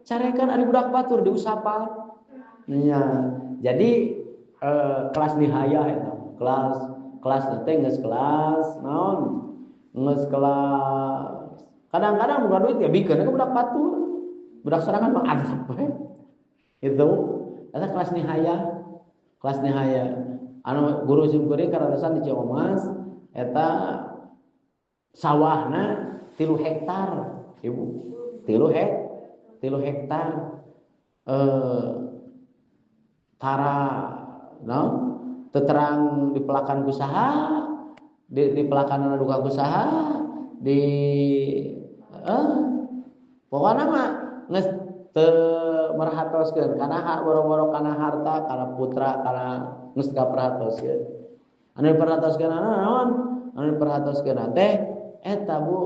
carekan ari budak batur diusapan. Nya, jadi kelas nihayah itu kelas nanti nges kelas naon nges kelas kadang-kadang bukan duit ya bikin itu budak batur budak serangan mah adab itu kelas nihayah anu guru simkuring karatosan di Ciamas eta sawahna 3 hektar ibu 3 hektar tara terang di pelakan usaha di pelakan duka usaha di pokokna mah geus teu merhatoskeun kana hak boro-boro kana harta kana putra kana geus kaperhatoskeun anu diperhatoskeun naon anu diperhatoskeun teh eta bu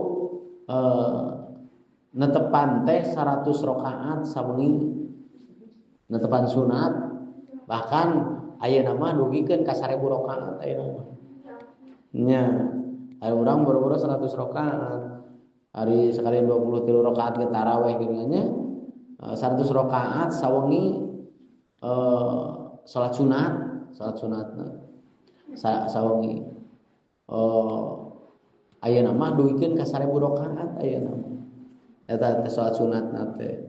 netepan teh 100 rakaat sabengi netepan sunat Bahkan ayeuna mah dugikeun ka 1000 rakaat ayeuna mah. Nya, hari urang boro-boro 100 rakaat. Hari sekali 23 rakaat ke tarawih kieu nya. 100 rakaat sawengi salat sunatna. Sawengi. Ayeuna mah dugikeun ka 1000 rakaat ayeuna mah. Eta salat sunatna teh.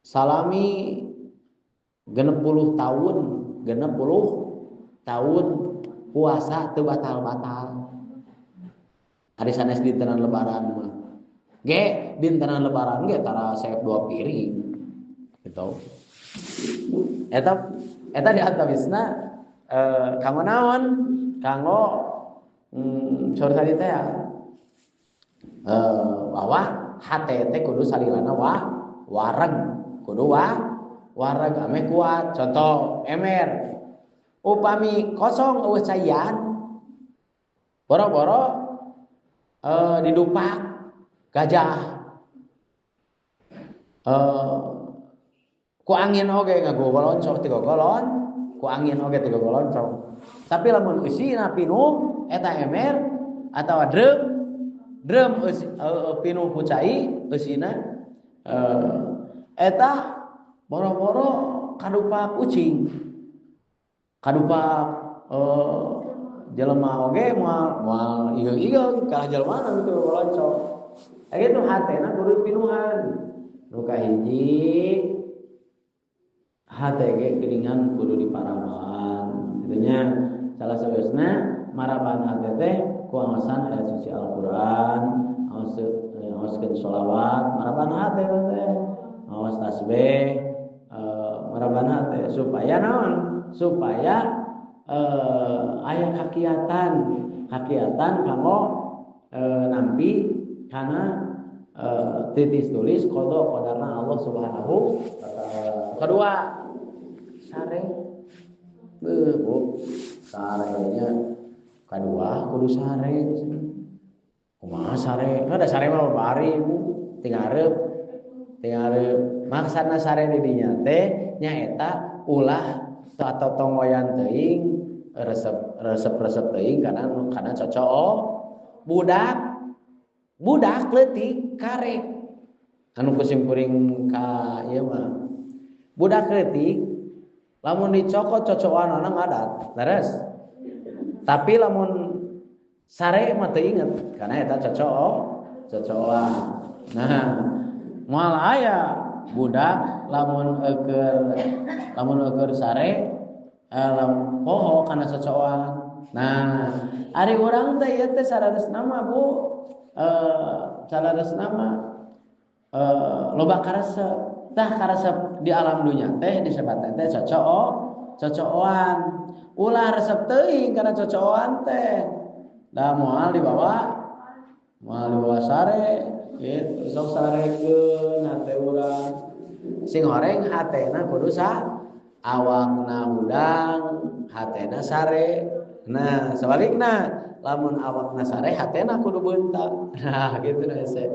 Salami 60 tahun puasa teu batal-batal. Ari sanes dintenan lebaran mah. Ge dintenan lebaran ge tara saep 2 piring. Gitu. Eta di antawisna kanggo naon? Kanggo saur tadi teh bahwa hate teh kudu salilana wareg, kudu wareg ame kuat. Contoh emer upami kosong eueuh caian boro-boro didupak gajah ku angin oge ngagogoloncong ti gogolon ku angin oge ti gogoloncong. Tapi lamun eusina pinuh eta emer atawa drum pinuh ku cai eusina eta boro-boro kadupak ucing, kadupak jelema oge moal ieu-ieu ka jelema nu goloncong. Kitu hatena kudu pinuhan. Nu kahiji hate ge geuningan kudu diparaman. Kitu salah sabeusna maraban hate teh ku ngaosan ayat suci Al-Qur'an, ngaoskeun sholawat, maraban hate teh, ngaos tasbih, maraban hate supaya naon? Supaya aya kakiatan kanggo nampi kana titis tulis qada qadarna Allah Subhanahu wa taala. Kedua, sare sarenya kedua kudu sare. Kumaha sare? Ada sare mah bari Bu, tinggal maksana sare di dinya teh nyaeta ulah atau tongoyan teuing resep teuing kana cocok budak leutik karek anu kusimkuring ka ieu mah budak leutik lamun dicokot cocokanna ngadat leres tapi lamun sare mah teu inget kana eta cocokan. Nah moal aya budak lamun eukeur sare poho kana cocokan. Nah ari urang teh ieu teh sararesna mah Bu sararesna mah loba karesep. Tah karesep di alam dunya teh disebutna teh cocokan. Ulah resep teuing kana cocokan teh. Da moal dibawa sare gitu sok sarekeun hate urang. Sing horeng hatena kudu awakna udang, hatena sare. Nah, sebalikna lamun awakna sare hatena kudu beuntak. Nah, gitu na ese.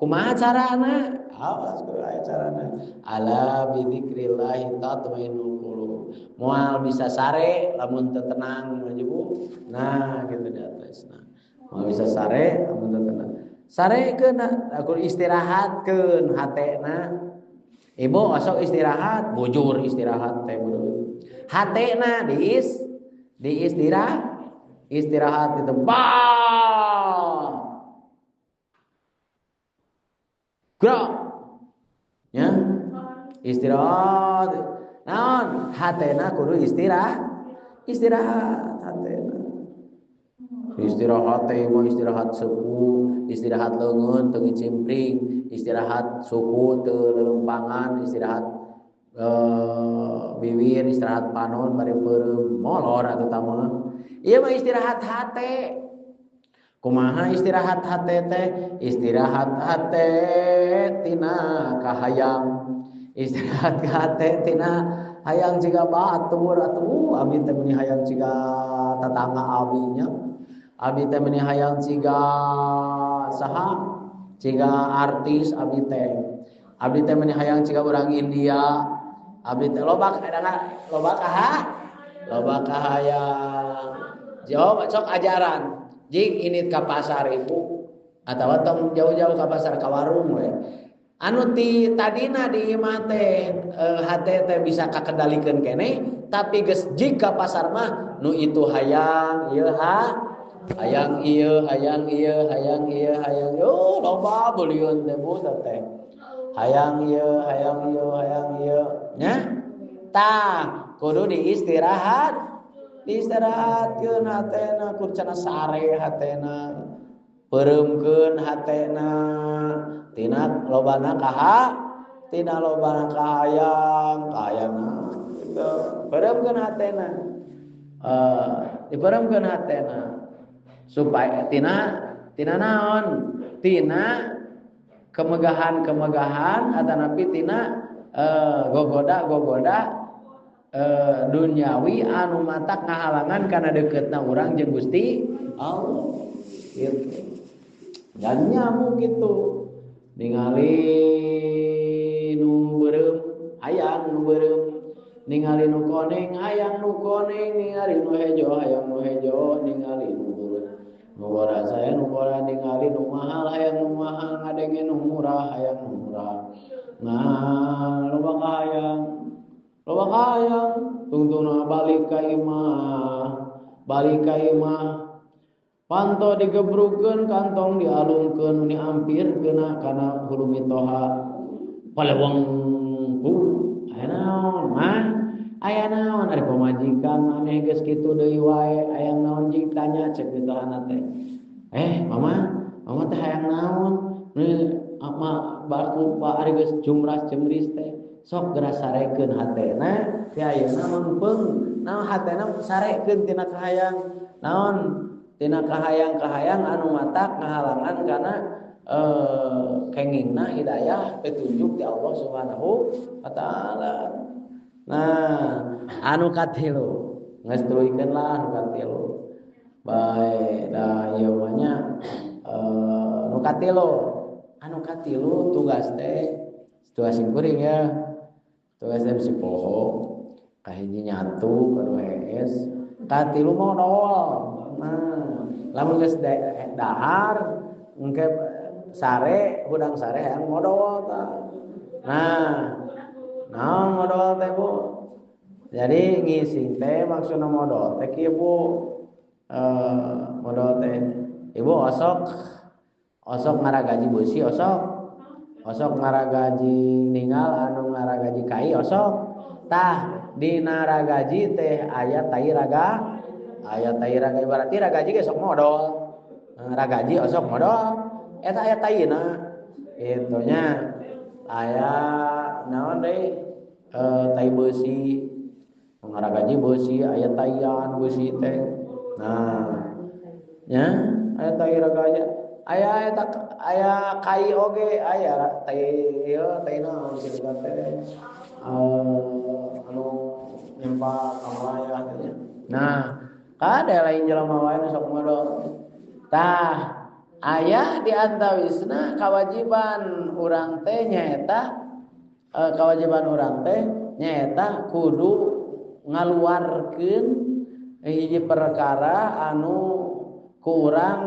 Kumaha carana? Awas kudu aya carana. Ala bidzikrillah tatmainnul qulub. Moal bisa sare lamun teu tenang Bu. Nah, gitu di atasna. Moal bisa sare lamun teu tenang. Sarekeun aku istirahatkeun hatena. Ibu osok istirahat, bujur istirahat teh beureum. Hatena istirahat itu gerak ya istirahat. Naon? Hatena kudu istirahat hatena. Istirahat teh mah istirahat sepuh, istirahat leungeun teu ngicimpring, istirahat suku teu lelempangan, istirahat bibir, istirahat panon bari peureum molor atuh tamah. Ieu mah istirahat hate. Kumaha istirahat hate teh? Istirahat hate tina kahayang. Istirahat hate tina hayang ciga batur atuh abdi teh meuni hayang ciga tetangga abinya. Abdi teh meuni hayang ciga saha? Ciga artis abdi teh. Abdi teh meuni hayang ciga urang India. abdi teh loba kahayang. Jawab sok ajaran. Jing ini ka pasar ibu atawa tong jauh-jauh ka pasar ka warung we. Anu ti tadina di imah teh hate teh bisa kakendalikeun keneh, tapi geus jika pasar mah nu itu hayang ieu hayang ieu loba beulieun teh budak teh. Hayang ieu nya. Tah kudu diistirahatkeun hatena kurcana sare hatena. Pereumkeun hatena tina lobana kahayang gitu. Pereumkeun hatena dipereumkeun hatena supaya tina naon tina kemegahan atanapi tina gogoda duniawi anu matak ngahalangan kana deuketna urang jeung Gusti Allah gitu. Dan nyamuk gitu ningali nu beureum hayang nu beureum, ningali nu koneng hayang nu koneng, ningali nu hejo hayang nu hejo, ningali nu bora saya nu bora, ningali nu mahal hayang nu mahal, ngadenge nu murah hayang nu murah. Nah loba kahayang tungtungna balik ka imah panto digebrukeun kantong dialungkeun diampirkeun kana hulu mitoha paleweng aya naon ari pamajikan maneh geus kitu deui wae aya naon jing tanya cek mitohana teh mama teh hayang naon baku ari geus jumras-jumris teh sok geura sarekeun hatena ti ayeuna mengpeung naon hatena sarekeun tina kahayang naon tina kahayang anu matak ngahalangan kana kengingna hidayah petunjuk ti Allah Subhanahu wa taala. Nah, anu katilu geus tuluikeun lah anu katilu. Bae da ieu mah nya anu katilu tugas teh tugas kuring ya. Tugas teh bisi poho, kahiji nyatu, kadua hees, katilu modal. Nah, lamun geus dahar engke sare hudang sare hayang modal tah. Nah, naon modal teh Bu? Jadi ngising teh maksudna modal teh kieu Bu. Modal teh Ibu osok ngaragaji beusi osok ngaragaji ninggal anu ngaragaji kai osok. Tah dina ragaji teh aya tai raga berarti ragaji ge sok modal. Ragaji osok modal eta aya taina kitu nya. Aya naon deui tai beusi ngaragaji beusi aya taian beusi teh. Nah nya aya tai ragaja aya eta aya kai oge aya tai ieu taina disebut teh anu nyempa kamalaya gitu. Nah kada lain jelema wae nu sok modal. Tah aya di antawisna kewajiban urang teh nyaeta kudu ngaluarkeun hiji perkara anu kurang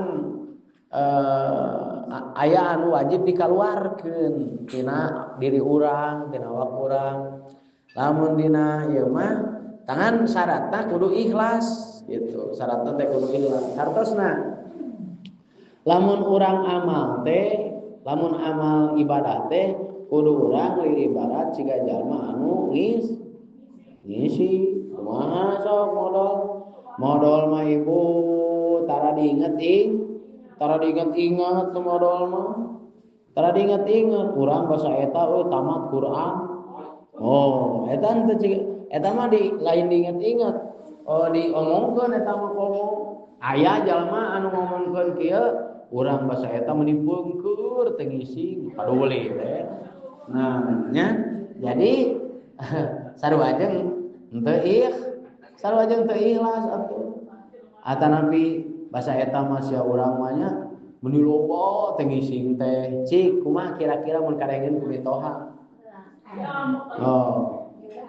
aya anu wajib dikaluarkeun tina diri urang, tina awak urang. Lamun dina ieu mah tangan syaratna kudu ikhlas gitu. Syaratna teh kudu ikhlas. Hartosna lamun urang amal ibadah teh kudu urang li ibarat siga jalma anu ngisi kumaha sok modal mah Ibu tara diinget tu modal mah tara diinget urang basa eta tamat Quran eta mah lain diinget-inget diomongkeun eta mah ngomong aya jalma anu ngomongkeun kieu urang basa eta menipeungkeun teu ngisi paduli teh. Nah nya jadi sarua jeung teu ikhlas atuh atanapi basa eta mah sia urang mah nya meni loba teu ngisi teh cik kumaha kira-kira mun karengeun ku mitoha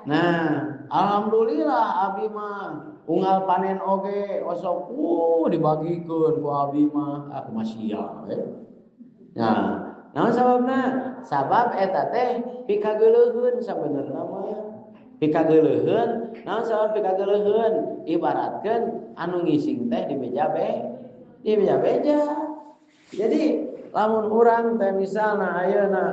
Nah, alhamdulillah abi mah unggal panen oge osok dibagikeun ku abi mah aku mah sia we. Nah, naon sababna? Sabab eta teh pikageuleuheun sabenerna mah. Pikageuleuheun, naon sabab pikageuleuheun? Ibaratkeun anu ngising teh di beja. Jadi lamun urang teh misalna ayeuna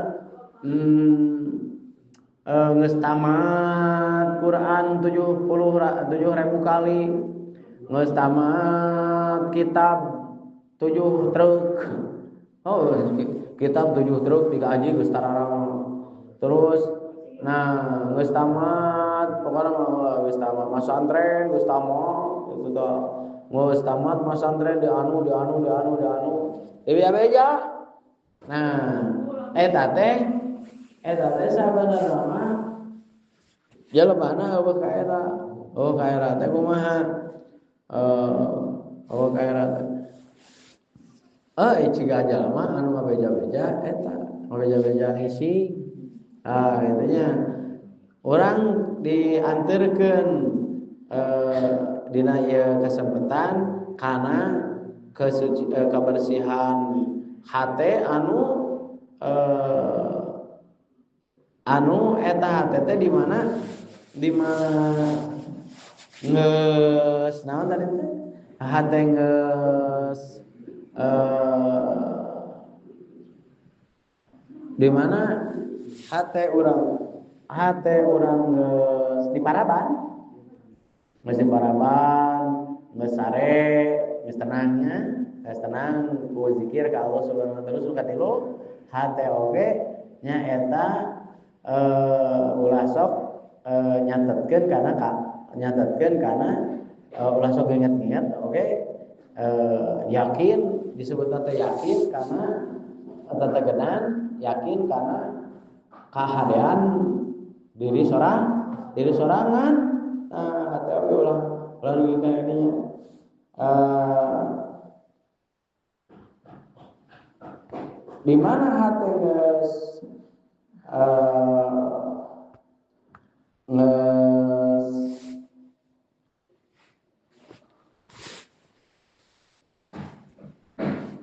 geus tamat Quran 7.000 kali, geus tamat kitab 7 truk. Oh, kitab 7 truk 3 aji geus tararang. Terus nah geus tamat pokona geus tamat masantren, geus tamat itu tah. Geus tamat masantren di anu. Beja. Nah, eta teh sabenerna mah jelebana eueuh ka eta. Oh, ka eta teh kumaha? Ka eta teh. Ciga jalma anu ngabeja-beja eta, ngabeja-beja hiji. Intinya orang diantarkeun dina ieu kesempatan kana kebersihan hate anu eta hate teh di mana geus naon tadi teh hate geus di mana hate urang geus diparaban geus sare geus tenangnya geus tenang ku zikir ka Allah Subhanahu wa taala. Terus katilu hate oge nya eta ulah sok nyatetkeun kana ulah sok inget-inget oge yakin disebutna teh yakin karena tetegenan yakin karena kahadean diri sorangan. Hati oge ulah lalu ini di mana hati geus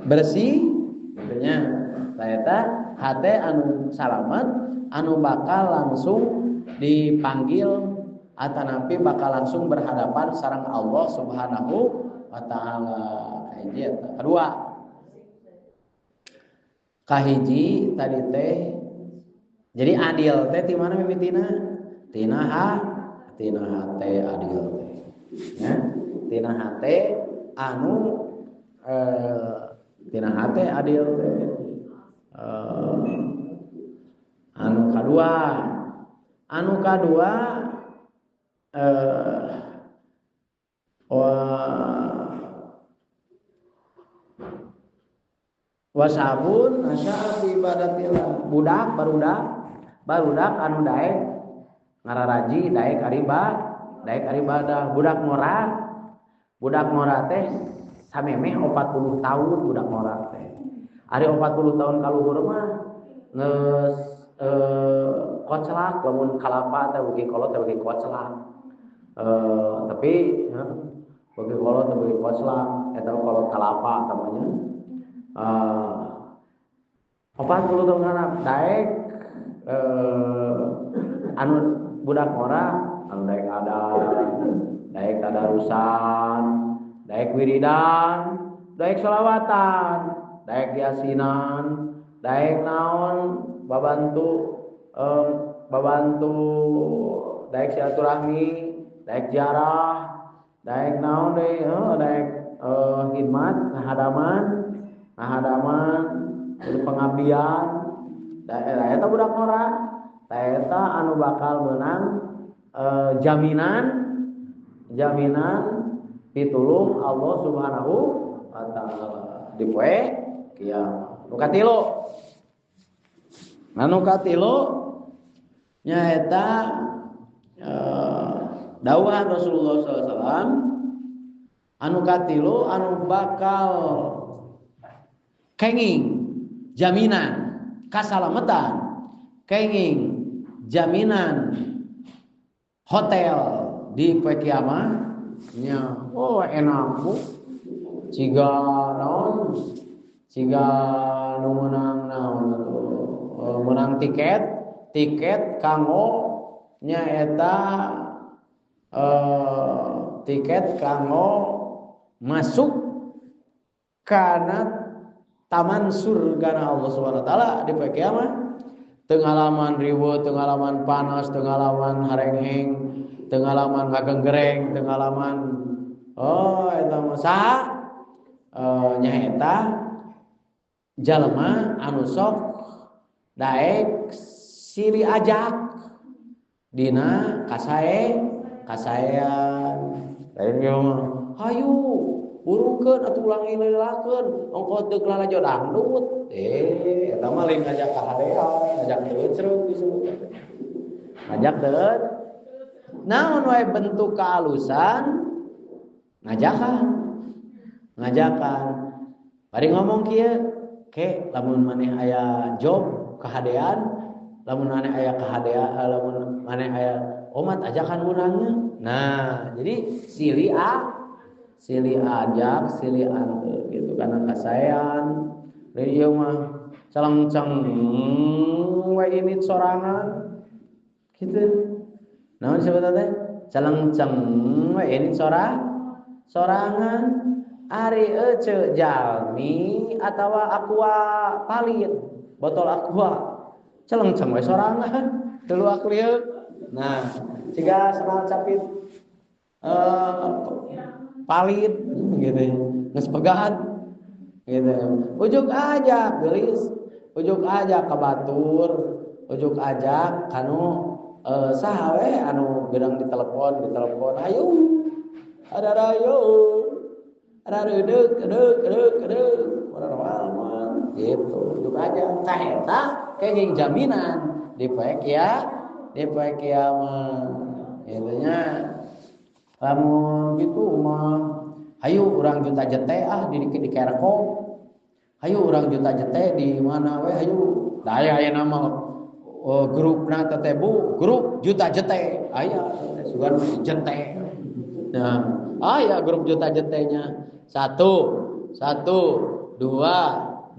bersih tentunya eta hate anu salamet anu bakal langsung dipanggil atanapi bakal langsung berhadapan sareng Allah Subhanahu wa taala. Hiji eta. Kedua, kahiji tadi teh jadi adil teh di mana mimitina? Tina hate adil teh. Ya, tina hate anu tina hate adil teh. Anu kadua wasabun asya fi ibadatillah barudak anu daek ngararaji daek ibadah budak mora teh samemeh 40 tahun budak mora teh ari 40 tahun kaluhur mah geus koclak lamun kalapa teh beuki kolot teh beuki koclak tapi beuki kolot teh beuki koclak eta kolot kalapa namanya 40 tahun anak daek anu budak mora anu daek daek tadarusan daek wiridan daek sholawatan daek yasinan daek naon babantu daek silaturahmi daek ziarah daek naon deui daek khidmat ngahadaman pengabdian eta budak mora eta anu bakal meunang jaminan pitulung Allah Subhanahu wa taala di poe kiamat. Nu katilu nyaeta dawuhan Rasulullah SAW anu katilu anu bakal kenging jaminan kasalametan kenging jaminan hotel di poe kiamat nya. Oh enak Bu. Ciga naon? Ciga nu meunang naon atuh? Menang tiket kanggo nyaeta tiket kanggo masuk kana taman surga Allah Subhanahu wa taala di poe kiamat. Teu ngalaman riweuh, teu ngalaman panas, teu ngalaman harengheng, teu ngalaman ngagenggereng, teu ngalaman eta mah saha nyaeta jalma anu sok daek siri ajak dina kasaean. Lain ge mah hayu urukeun atuh ulang ngilelakeun ongko teu kelalajo dangdut eta mah lain ngajak kahadean ngajak teuceuk disebut ngajak teu naon wae bentuk kehalusan ngajakan bari ngomong kieu ke lamun maneh aya job kahadean lamun maneh aya kahadean lamun maneh aya omat ajakan urangnya. Nah jadi silih ajak silih anteur gitu kana kasaean deui ieu mah calengceng we ini sorangan kitu naon disebutna teh calengceng we ini sorangan ari ece jalmi atawa aqua palit botol aqua calengceng we sorangan teu luak lieu. Nah siga sanal capit palit gitu geus pegat gitu ujuk aja geulis ujuk aja ka batur ujuk aja kanu saha we anu geurang ditelepon ayo ada rayo ada reudeuh urang gitu ujuk aja tah eta kenging jaminan di poe kiamat gitu nya. Lamun gitu mah hayu urang juta jete di Kerko. Hayu urang juta jete di mana we hayu. Da aya nama grupna teh Bu, grup juta jete. Aya sugan jete. Nah, aya grup juta jetenya. 1 2 2 3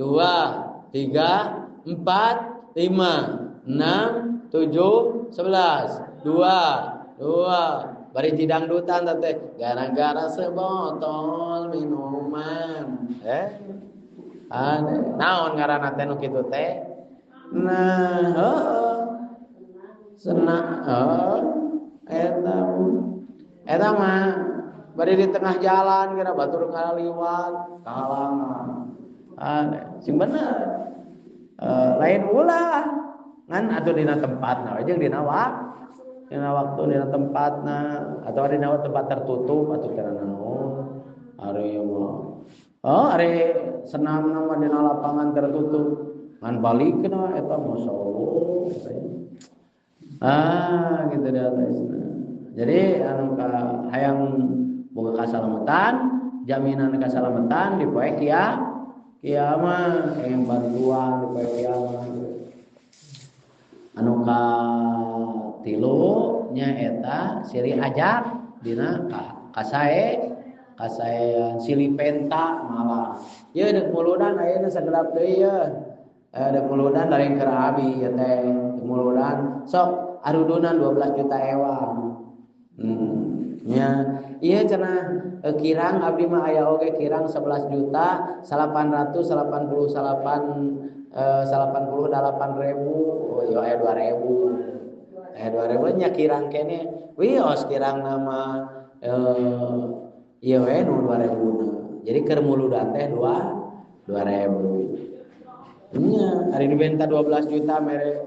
4 5 6 7 11 2 bari dangdutan teh gara-gara sebotol minuman aneh naon ngaranna teh nu kitu teh nah eta mah bari di tengah jalan kira batur ngaliwat kahalangan aneh sing bener lain ulah ngan atuh dina tempatna jeung dina waktu dina tempatna atau dina tempat tertutup atuh kana naon ari mah ari senam nama dina lapangan tertutup ngan balikna eta masyaallah gitu deh atasna. Jadi anu ka hayang boga kasalamatan jaminan kasalamatan di poe kiamat yang bantuan di poe kiamat anu ka tilu nyaeta silih ajak dina kasaean silih penta malah ieu deuk muludan ayeuna sagelap deui ye deuk muludan lain keur abi ya teh deuk muludan sok arudunan 12 juta ewang nya ieu cenah kirang abdi mah aya oge kirang 11 juta 888 ribu yo aya 2000 nya kirang kene wios kirang nama ieu we nu 2000 na jadi keur muludan teh 2000 nya ari dibenta 12 juta mere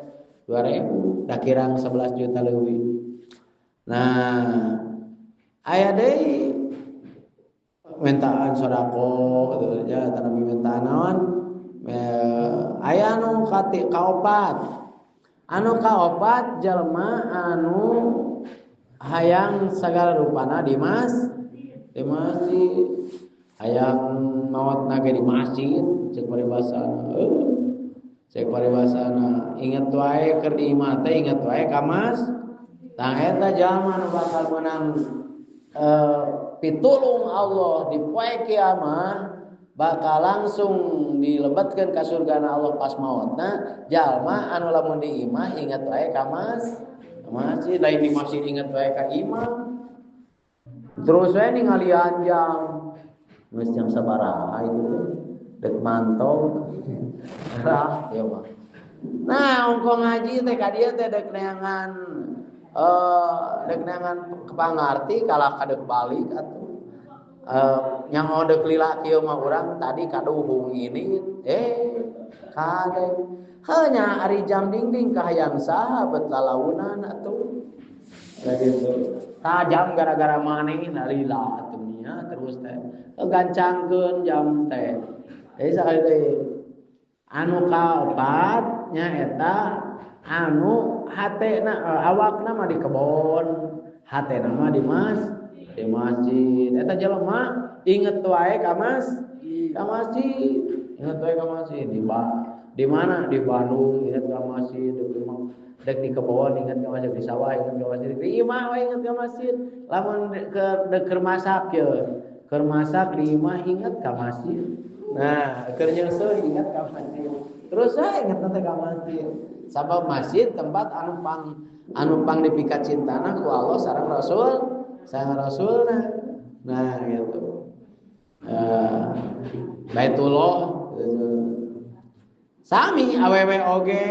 2000 da kirang 11 juta leuwih. Nah aya deui mentaan sodako gitu ya tanami mentaan naon aya anu kaopat jalma anu hayang sagala rupana di masjid hayang maotna ge di masjid cek paribasana inget wae keur di imah teh inget wae ka Tang eta jalma nu bakal menang pitulung Allah di poe kiamat bakal langsung dilebetkeun ka surgana Allah pas mautna jalma anu lamun di imah ingat wae ka masjid lain di masjid ingat wae ka imam terus wae ningali anjang geus jam sabaraha itu dek mantau ya mah nah ongko ngaji teh ka dieu teh dek neangan kepangarti kalah kadek balik atuh yang odek lila kieu mah urang tadi kaduhung ini kade hanya ari jam dingding kahayang saha bet lalaunan atuh gitu tajam gara-gara maneh lila atuh nya terus teh gancangkeun jam teh sakali teh anu kaopat nya eta anu hatena awakna mah di kebon hatena mah di masjid eta jelema inget wae ka masjid inget wae ka masjid di mana di Bandung inget ka masjid dek di kebon inget ka masjid di sawah inget ka masjid di imah wae inget ka masjid lamun keur masak ye keur masak di imah inget ka masjid nah keur nyeuseum inget ka masjid terus saya inget teh ka masjid sabab masjid tempat anu pang dipikat cintana ku Allah sareng Rasulna nah gitu Baitullah sami awewe oge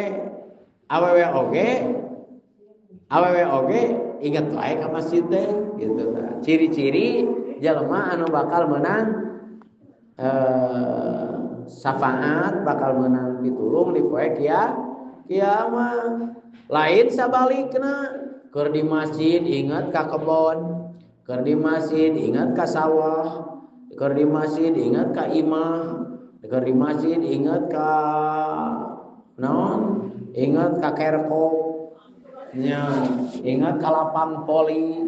inget wae ka masjid teh gitu nah ciri-ciri jelema anu bakal menang syafaat bakal menang pitulung di poe kiamat lain sabalikna keur di masjid ingat ka kebon keur di masjid ingat ka sawah keur di masjid ingat ka imah keur di masjid ingat ka naon ingat ka kerkop nya ingat ka lapang poli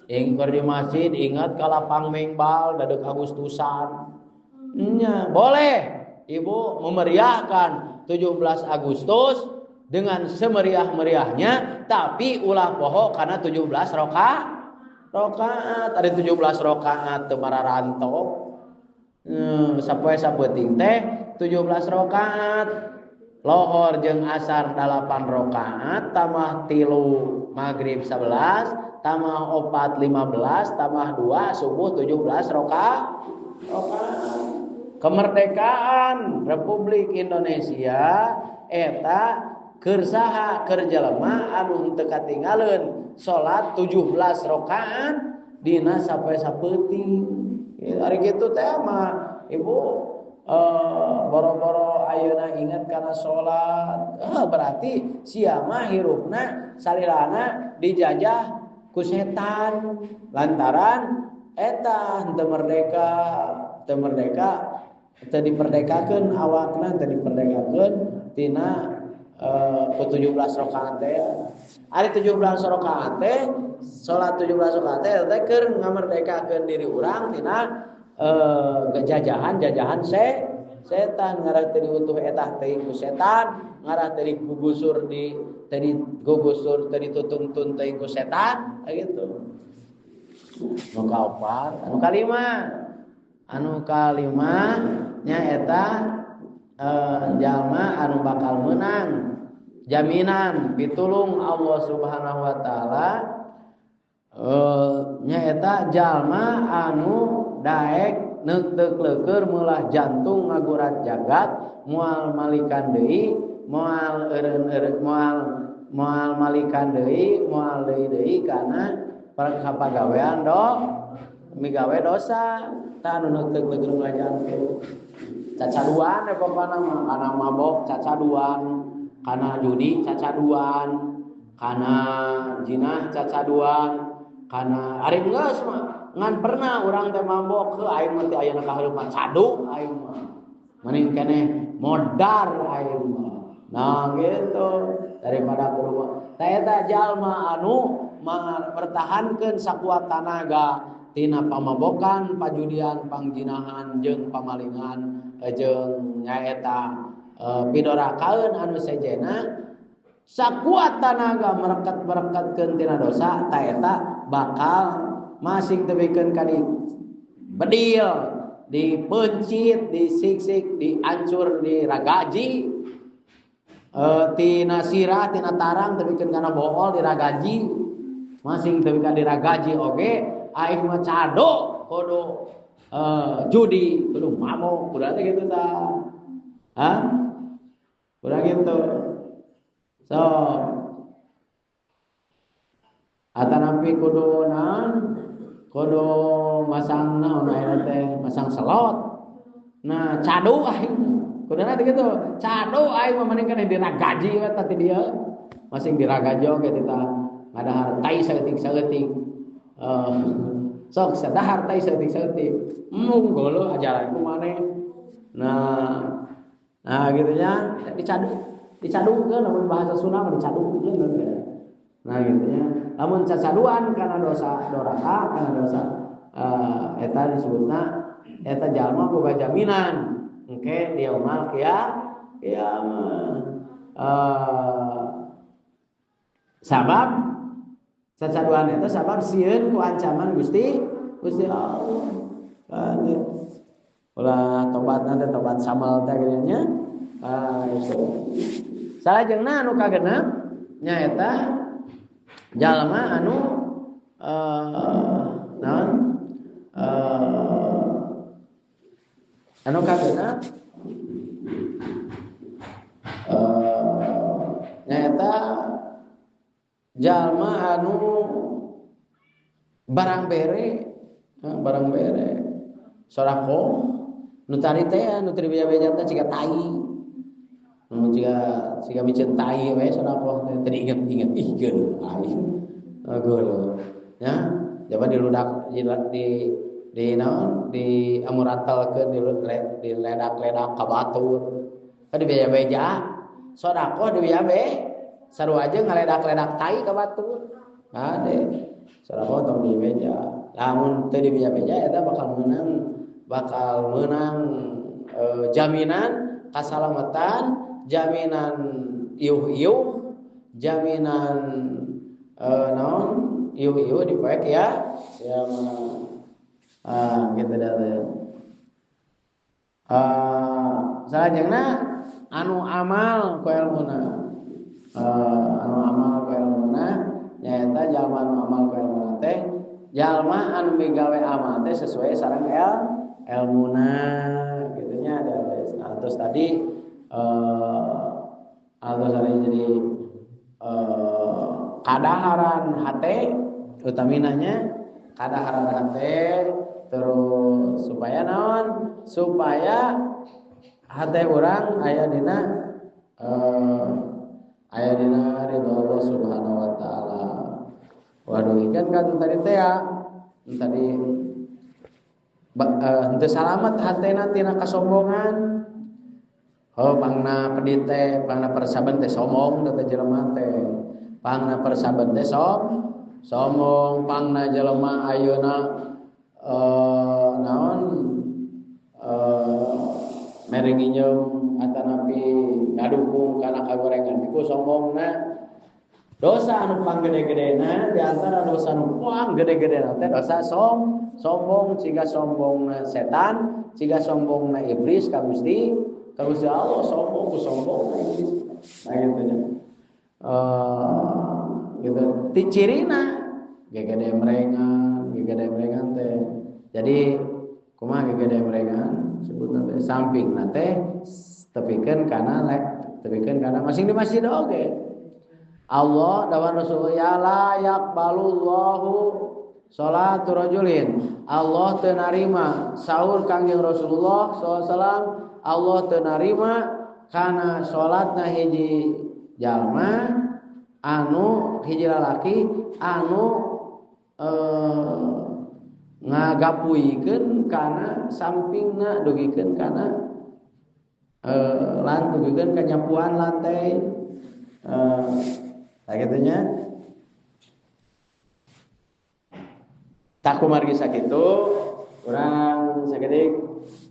keur di masjid ingat ka lapang mengbal dadek Agustusan nya boleh ibu memeriahkan 17 Agustus dengan semeriah-meriahnya tapi ulah poho karena 17 rakaat ada 17 rakaat teu mararanto sapoe saeuting teh 17 rakaat lohor jeung asar 8 rakaat tambah 3 maghrib 11 tambah 4 15 tambah 2 subuh 17 rakaat kemerdekaan Republik Indonesia eta keur saha keur jelema anu teu katinggalin salat 17 rakaat dina sapoe sapeuting ari kitu teh mah ibu boro-boro ayeuna ingat kana salat berarti sia mah hirupna salilana dijajah ku setan lantaran eta teu merdeka teu diperdekakeun awakna teu diperdekakeun tina 17 rakaat teh ari 17 rakaat teh salat 17 rakaat teh keur ngamerdekakeun diri urang tina jajahan setan ngarah teh diutuh etah teuing ku setan ngarah teh digugusur teu ditutuntun teuing ku setan gitu nu kaopat anu kalima nyaeta jalma anu bakal menang jaminan pitulung Allah Subhanahu wa taala nyaeta jalma anu daek neuk leukeur meulah jantung ngagurat jagat moal malikan deui moal eureun moal malikan deui moal deui kana pagawean migawe dosa tah anu neuk leukeur meulah jantung cacaduan pokona mah kana mabok cacaduan kana judi cacaduan kana jinah cacaduan kana ari geus mah ngan pernah urang teh mabok ke aing mah teh aya kaharupan cadu aing mah mending keneh modar aing mah nah gitu daripada kudu teh eta jalma anu mempertahankeun sakuat tanaga tina pamabokan pajudian pangjinahan jeung pamalingan jeung nyaeta pidorakaeun anu sejena sakuat tanaga merekat-merekatkeun tina dosa ta eta bakal masing tebikeun ka di bedil, dipencit, disiksik, diancur, diragaji, tina sirah, tina tarang tebikeun kana bohol diragaji, masing tebikeun diragaji oge, aing mah cado kudu judi, kudu mabok, kudu gitu tah. Hah? Kudu gitu. So, atanapi kudu naon? Kudu masang naon aya teh, masang selot. Nah, cado aing. Kuduna teh gitu. Cado aing mah mending kana diragaji we teh dia. Masing diragaji oge kita ngadahar tai saeutik-saeutik. Sok sadahar tai saeutik-saeutik. Munggul ajaran ku maneh. Nah gitu nya dicadukeun lamun bahasa Sunda mah dicadukeun. Nah gitu nya. Lamun cacaduan karena dosa doraka, karena dosa eta disebutna eta jalma boga jaminan engke di yaumul qiyamah. Sabab cacaduan eta sabab sieun ku ancaman Gusti Allah. Ulah tobatna teh tobat samal teh geunya nya. Salajengna anu kagenep nyaeta jalma anu naon anu kagenep nyaeta jalma anu barang bere sorako nu tari teh nu teu beja-beja teh ciga tai nu ciga micen tai we sorako teh teu inget ih geun aing geul nya jaman diludak di naon di amuratalkeun di ledak-ledak ka batur ka di beja-beja sorako di beja sarua aja ngaledak-ledak tai ka batur ade sorako tong di beja lamun teu di beja-beja eta bakal menang jaminan kasalamatan, jaminan iuh-iuh, jaminan naon iuh-iuh dipoek ya gitu dah. Salajengna anu amal ku ilmuna nyaeta jalma anu amal ku ilmuna teh jalma anu migawe amal teh sesuai sareng ilmuna gitu nya ada. Terus tadi jadi kadaharan hate utaminanya kadaharan hate terus supaya naon supaya hate urang aya dina ridho Allah Subhanahu wa taala. Waduh ikan kan tadi teh tadi henteu salamet hatena tina kasombongan. Pangna pedit teh, pangna persaban teh sombong teh jelema teh. Pangna persaban teh sombong, pangna jelema ayeuna naon mereng nyeum atanapi ngadukung kana kagorengan iku sombongna. Dosa anu panggede-gedena di antara dosa anu panggede-gedena teh dosa sombong, ciga sombongna setan, ciga sombongna iblis ka Gusti Allah sombong iblis. Nah gitu nya. Gitu. Ti cirina gegede merengan teh. Jadi kumaha gegede merengan sebutna teh sampingna teh tepikeun kana masing di masjid oge. Allah dawan Rasulullah la yaqbalullahu sholatu rajulin. Allah teu narima saur Kangjeng Rasulullah SAW. Allah teu narima kana salatna hiji jalma anu hiji lalaki anu ngagapuikeun kana sampingna dugikeun kana dugikeun ka nyapuan lantai sagitunya. Tak kumargi sakitu urang sakidik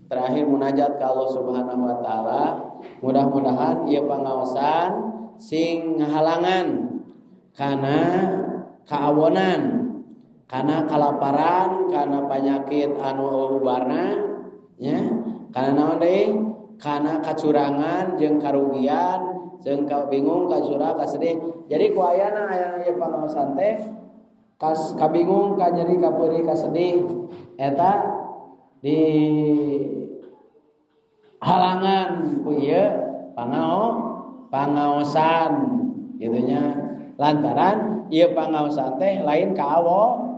terakhir munajat ke Allah Subhanahu wa taala. Mudah-mudahan ieu pangaosan sing ngahalangan kana kaawonan, kana kalaparan, kana penyakit anu ubarna nya, kana naon deui? Kana kacurangan jeung karugian, jeung kabingung, kacurang, kasedih. Jadi ku ayana ieu pangaosan teh kabingung, kanyeri, kapeuri, kasedih eta di halangan ku ieu pangaosan kitu nya. Lantaran ieu pangaosan teh lain ka awo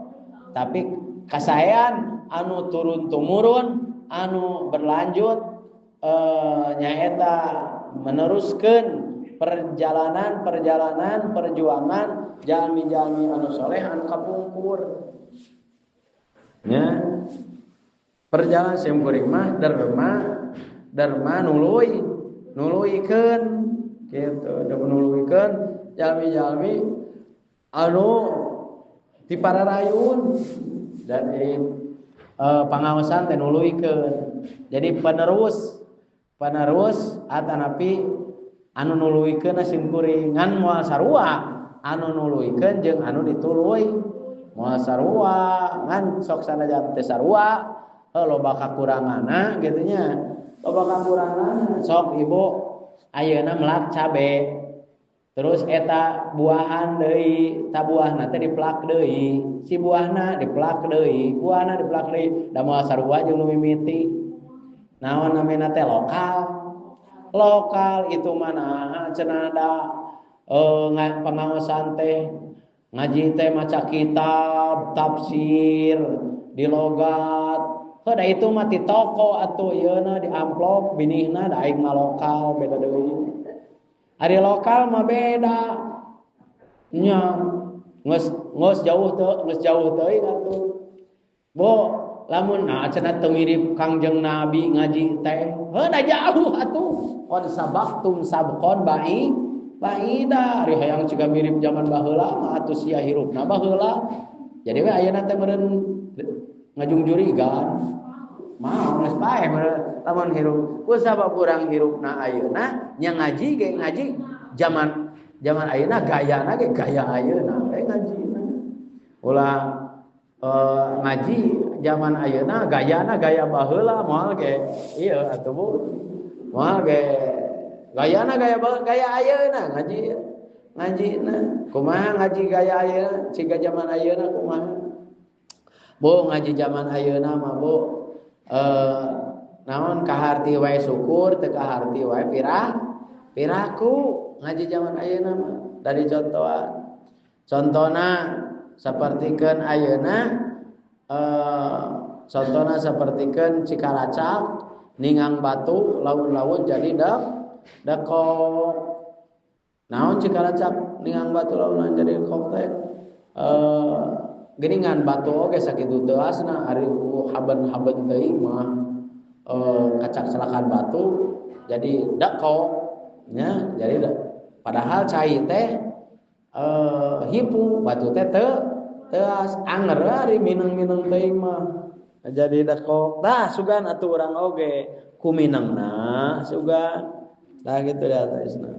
tapi kasaean anu turun tumurun anu berlanjut nyaeta meneruskeun perjalanan perjuangan jalmi-jalmi anu soleh anu kapungkur nya. Perjalanan simkuring mah derma nuluykeun kitu, nuluykeun jalmi-jalmi anu ti pararayun. Jadi pangaosan teh nuluykeun. Jadi penerus atanapi anu nuluykeun simkuring ngan moal sarua anu nuluykeun jeung anu dituluy moal sarua ngan sok sanajan teh sarua loba kakuranganna kitu nya. Loba kakuranganna sok ibu ayeuna melak cabe terus eta buahan deui, ta buahna teh diplak deui, si buahna diplak deui, buahna diplak deui, da moal sarua jeung nu mimiti. Naon namina teh lokal itu mana cenah da pangaosan teh ngaji teh maca kitab tafsir di logat. Da itu mah ti toko atuh ieuna di amplop binihna da aing mah lokal beda deui. Ari lokal mah beda nya geus jauh teuing atuh. Bo lamun cenah teu mirip Kangjeng Nabi ngaji teh da jauh atuh. Qad sabaqtum sabqon baida ari hayang ciga mirip zaman baheula mah atuh sia hirupna baheula. Jadi we ayeuna teh meureun ngajungjurigan mau geus bae lamun hirup ku sabab urang hirupna ayeuna nya ngaji ge ngaji zaman ayeuna gayana ge gaya ayeuna we ngaji ulah ngaji zaman ayeuna gayana gaya baheula moal ge ieu atuh Bu moal ge gayana gaya ayeuna ngajina kumaha ngaji gaya ayeuna ciga zaman ayeuna kumaha Bu ngaji zaman ayeuna mah Bu naon kaharti wae syukur teu kaharti wae piraku ngaji zaman ayeuna mah dari contona sapertikeun ayeuna contona sapertikeun Cikaracak ningang batu laun-laun jadi dekok. Naon Cikaracak ningang batu laun jadi dekok teh geuningan batu oge sakitu teu asna ari haben-haben teuing mah kacak celakan batu jadi dekok nya jadi padahal cai teh hipu batu teh teu anger ari mineng-mineng teuing mah jadi dekok. Tah sugan atuh urang oge ku minengna sugan tah kitu da isna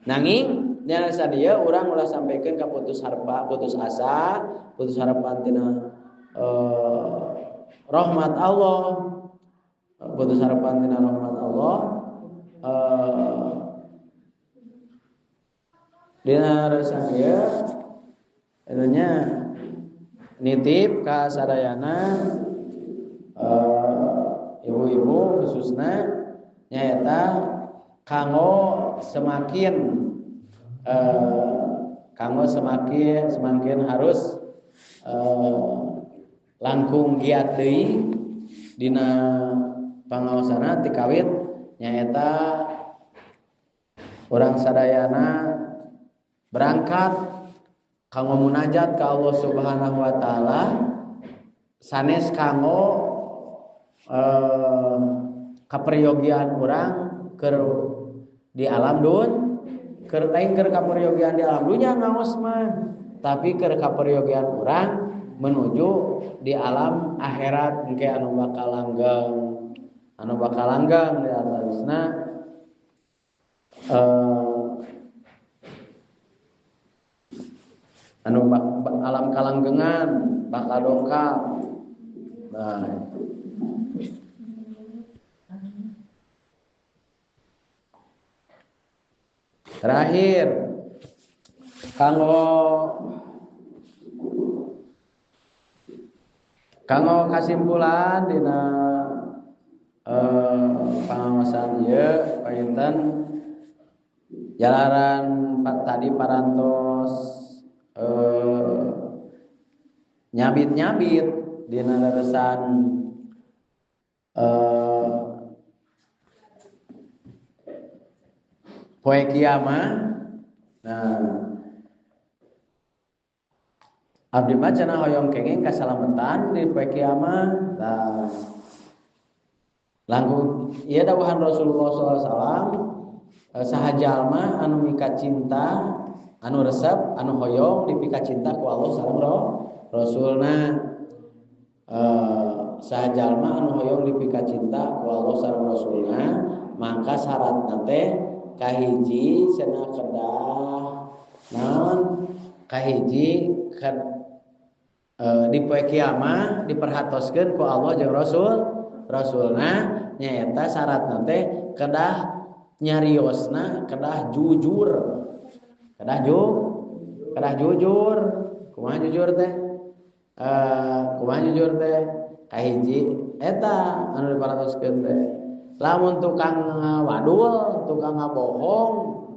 nanging nya sadia urang ulah sampaikeun ka putus harapan tina rahmat Allah, putus harapan tina rahmat Allah. Dina resang ieu nya nitip ka sadayana ibu-ibu khususna nyaeta kanggo semakin harus langkung giat deui dina pangaosana ti kawit nyaeta urang sadayana berangkat kanggo munajat ka Allah Subhanahu wa taala sanes kanggo kaperyogian urang keur di alam keur lain keur kaperyogian di alam dunya ngaos mah tapi keur kaperyogian urang menuju di alam akhirat engke anu bakal langgeng di atasna eh, anu alam kalanggengan bakal dongkap. Nah, terakhir kanggo kasimpulan dina pangawasan ieu painten jalaran tadi parantos nyabit-nyabit dina leresan poe kiamah. Nah, abdi mah cenah hoyong kenging kasalametan di poe kiamah. Nah, langkung ieu dawuhan Rasulullah SAW, saha jalma anu mika cinta, anu resep, anu hoyong dipika cinta ku Allah sareng Rasulna. Saha jalma anu hoyong dipika cinta ku Allah sareng Rasulna, maka syaratna teh kahiji cenah kedah naon kahiji di poe kiamah diperhatoskeun ku Allah jeung Rasulna nyaeta syaratna teh kedah nyariosna kedah jujur. Kedah jujur. Kumaha jujur teh? Kahiji eta anu diparatoskeun teh. Lamun tukang wadul, tukang ngabohong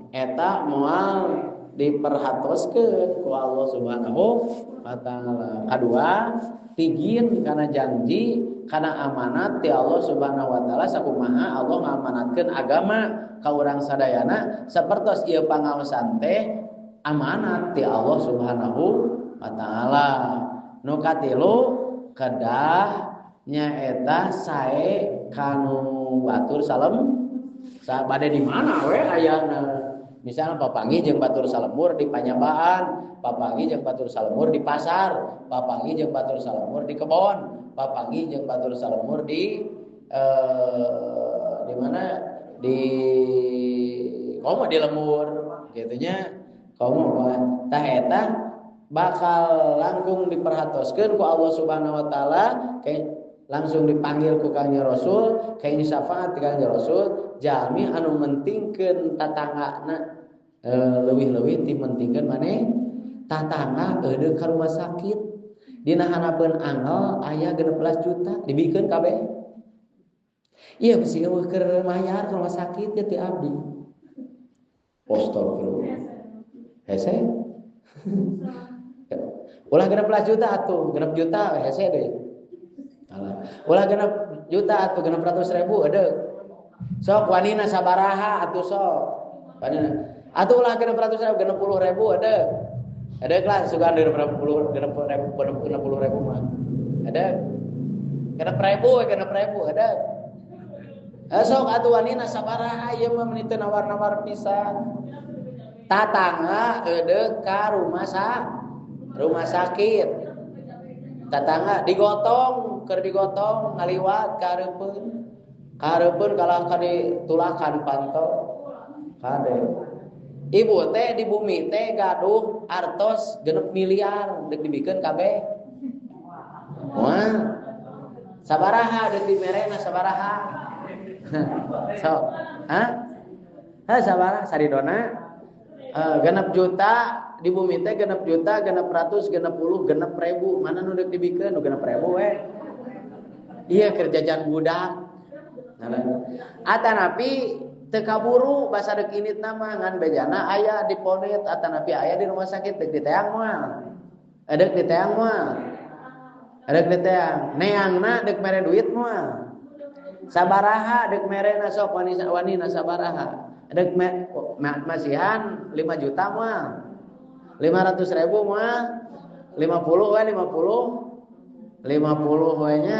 eta moal diperhatoskeun ku Allah Subhanahu wa taala. Kadua, tigin kana janji kana amanat ti Allah Subhanahu wa taala sakumaha Allah ngamanatkeun agama ka urang sadayana sapertos ieu pangaosan teh amanat ti Allah Subhanahu wa taala. Nu katilu kedah nyaeta sae kanu batur salem bade di mana we ayana. Misalnya papanggih jeung batur salemur di Panyambaan, papanggih jeung batur salemur di pasar, papanggih jeung batur salemur di kebon, papanggih jeung batur salemur di mana di komo di lemur gitunya komo tah eta bakal langkung diperhatoskeun ku Allah Subhanahu wa taala langsung dipanggil ku Kangjeng Rasul kain syafaat ti Kangjeng Rasul jalmi anu mentingkeun tatanggana leuwih-leuwih ti mentingkeun maneh tatangga eudeuk ka rumah sakit dina hanapeun angel aya 16 juta dibikeun kabeh. Iya bisi eueuh keur mayar rumah sakit ti abdi. Astagfirullah. Hese. Ulah 16 juta atuh, 6 juta hese deui. Ulah 6 juta atuh 600.000 eudeuk. Sok wanina sabaraha atuh sok. Wanina. Atuh ulah 600.000 60.000 eudeuk. Eudeuk lah sugan 60.000 mah. Eudeuk. 6.000 eudeuk. Sok atuh wanina sabaraha ieu mah meuni teu nawar-nawar pisan. Tatangga eudeuk ka rumah sakit. Tatangga digotong, keur digotong ngaliwat ka hareupeun. Ka hareupeun kalah ka ditulakan panto. Kade. Ibu teh di bumi teh gaduh artos 6 miliar deuk dibikeun kabeh. Wah. Sabaraha deuk dimerena sabaraha? So, sabaraha saridona? 6 juta di bumi teh 6 juta, 600, 60, 6.000 mana nu deuk dibikeun nu 6.000 we. Iya keur jajan budak. Atanapi teu kaburu basa deuk initna mah ngan bejana aya di Ponit atanapi aya di rumah sakit deuk diteang moal. Deuk diteang moal. Deuk diteang. Neangna deuk mere duit moal. Sabaraha deuk merena sok wanina sabaraha. Deuk masihan 5 juta moal. 500.000 moal. 50 we 50 we nya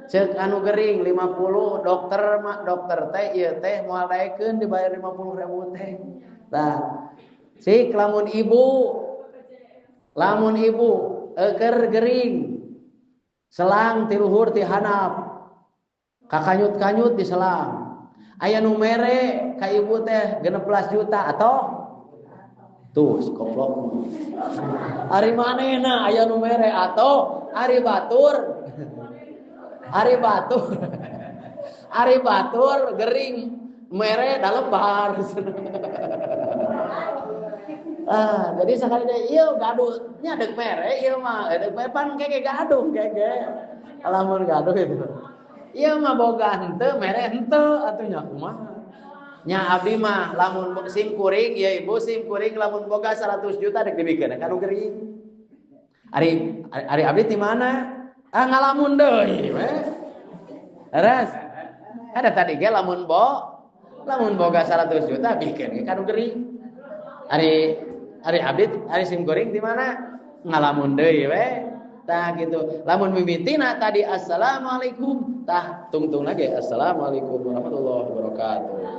ceuk anu gering 50 dokter teh ieu teh moal daekeun dibayar 50.000 teh. Tah. Sik lamun ibu keur gering selang ti luhur ti handap kakanyut-kanyut di selang Aya nu mere ka ibu teh 16 juta atau tuh koplok. Ari manehna aya nu mere atau ari batur. Ari batur. Ari batur gering mere dalebar. Jadi sekali deh ieu gaduh nya deuk mere ieu mah deuk mere pan keke gaduh keke. Lamun gaduh itu. Ieu mah boga henteu mere henteu atuh nya kumaha. Nya abdi mah lamun sim kuring ya ibu sim kuring lamun boga 100 juta dek dibikeun kanu geuring. Ari abdi di mana? Ngalamun deui we. Teras. Ada tadi ge lamun boga 100 juta bikeun kanu geuring. Ari abdi ari sim kuring di mana? Ngalamun deui we. Tah gitu. Lamun mimitina tadi assalamualaikum, tah tungtung lagi assalamualaikum warahmatullahi wabarakatuh.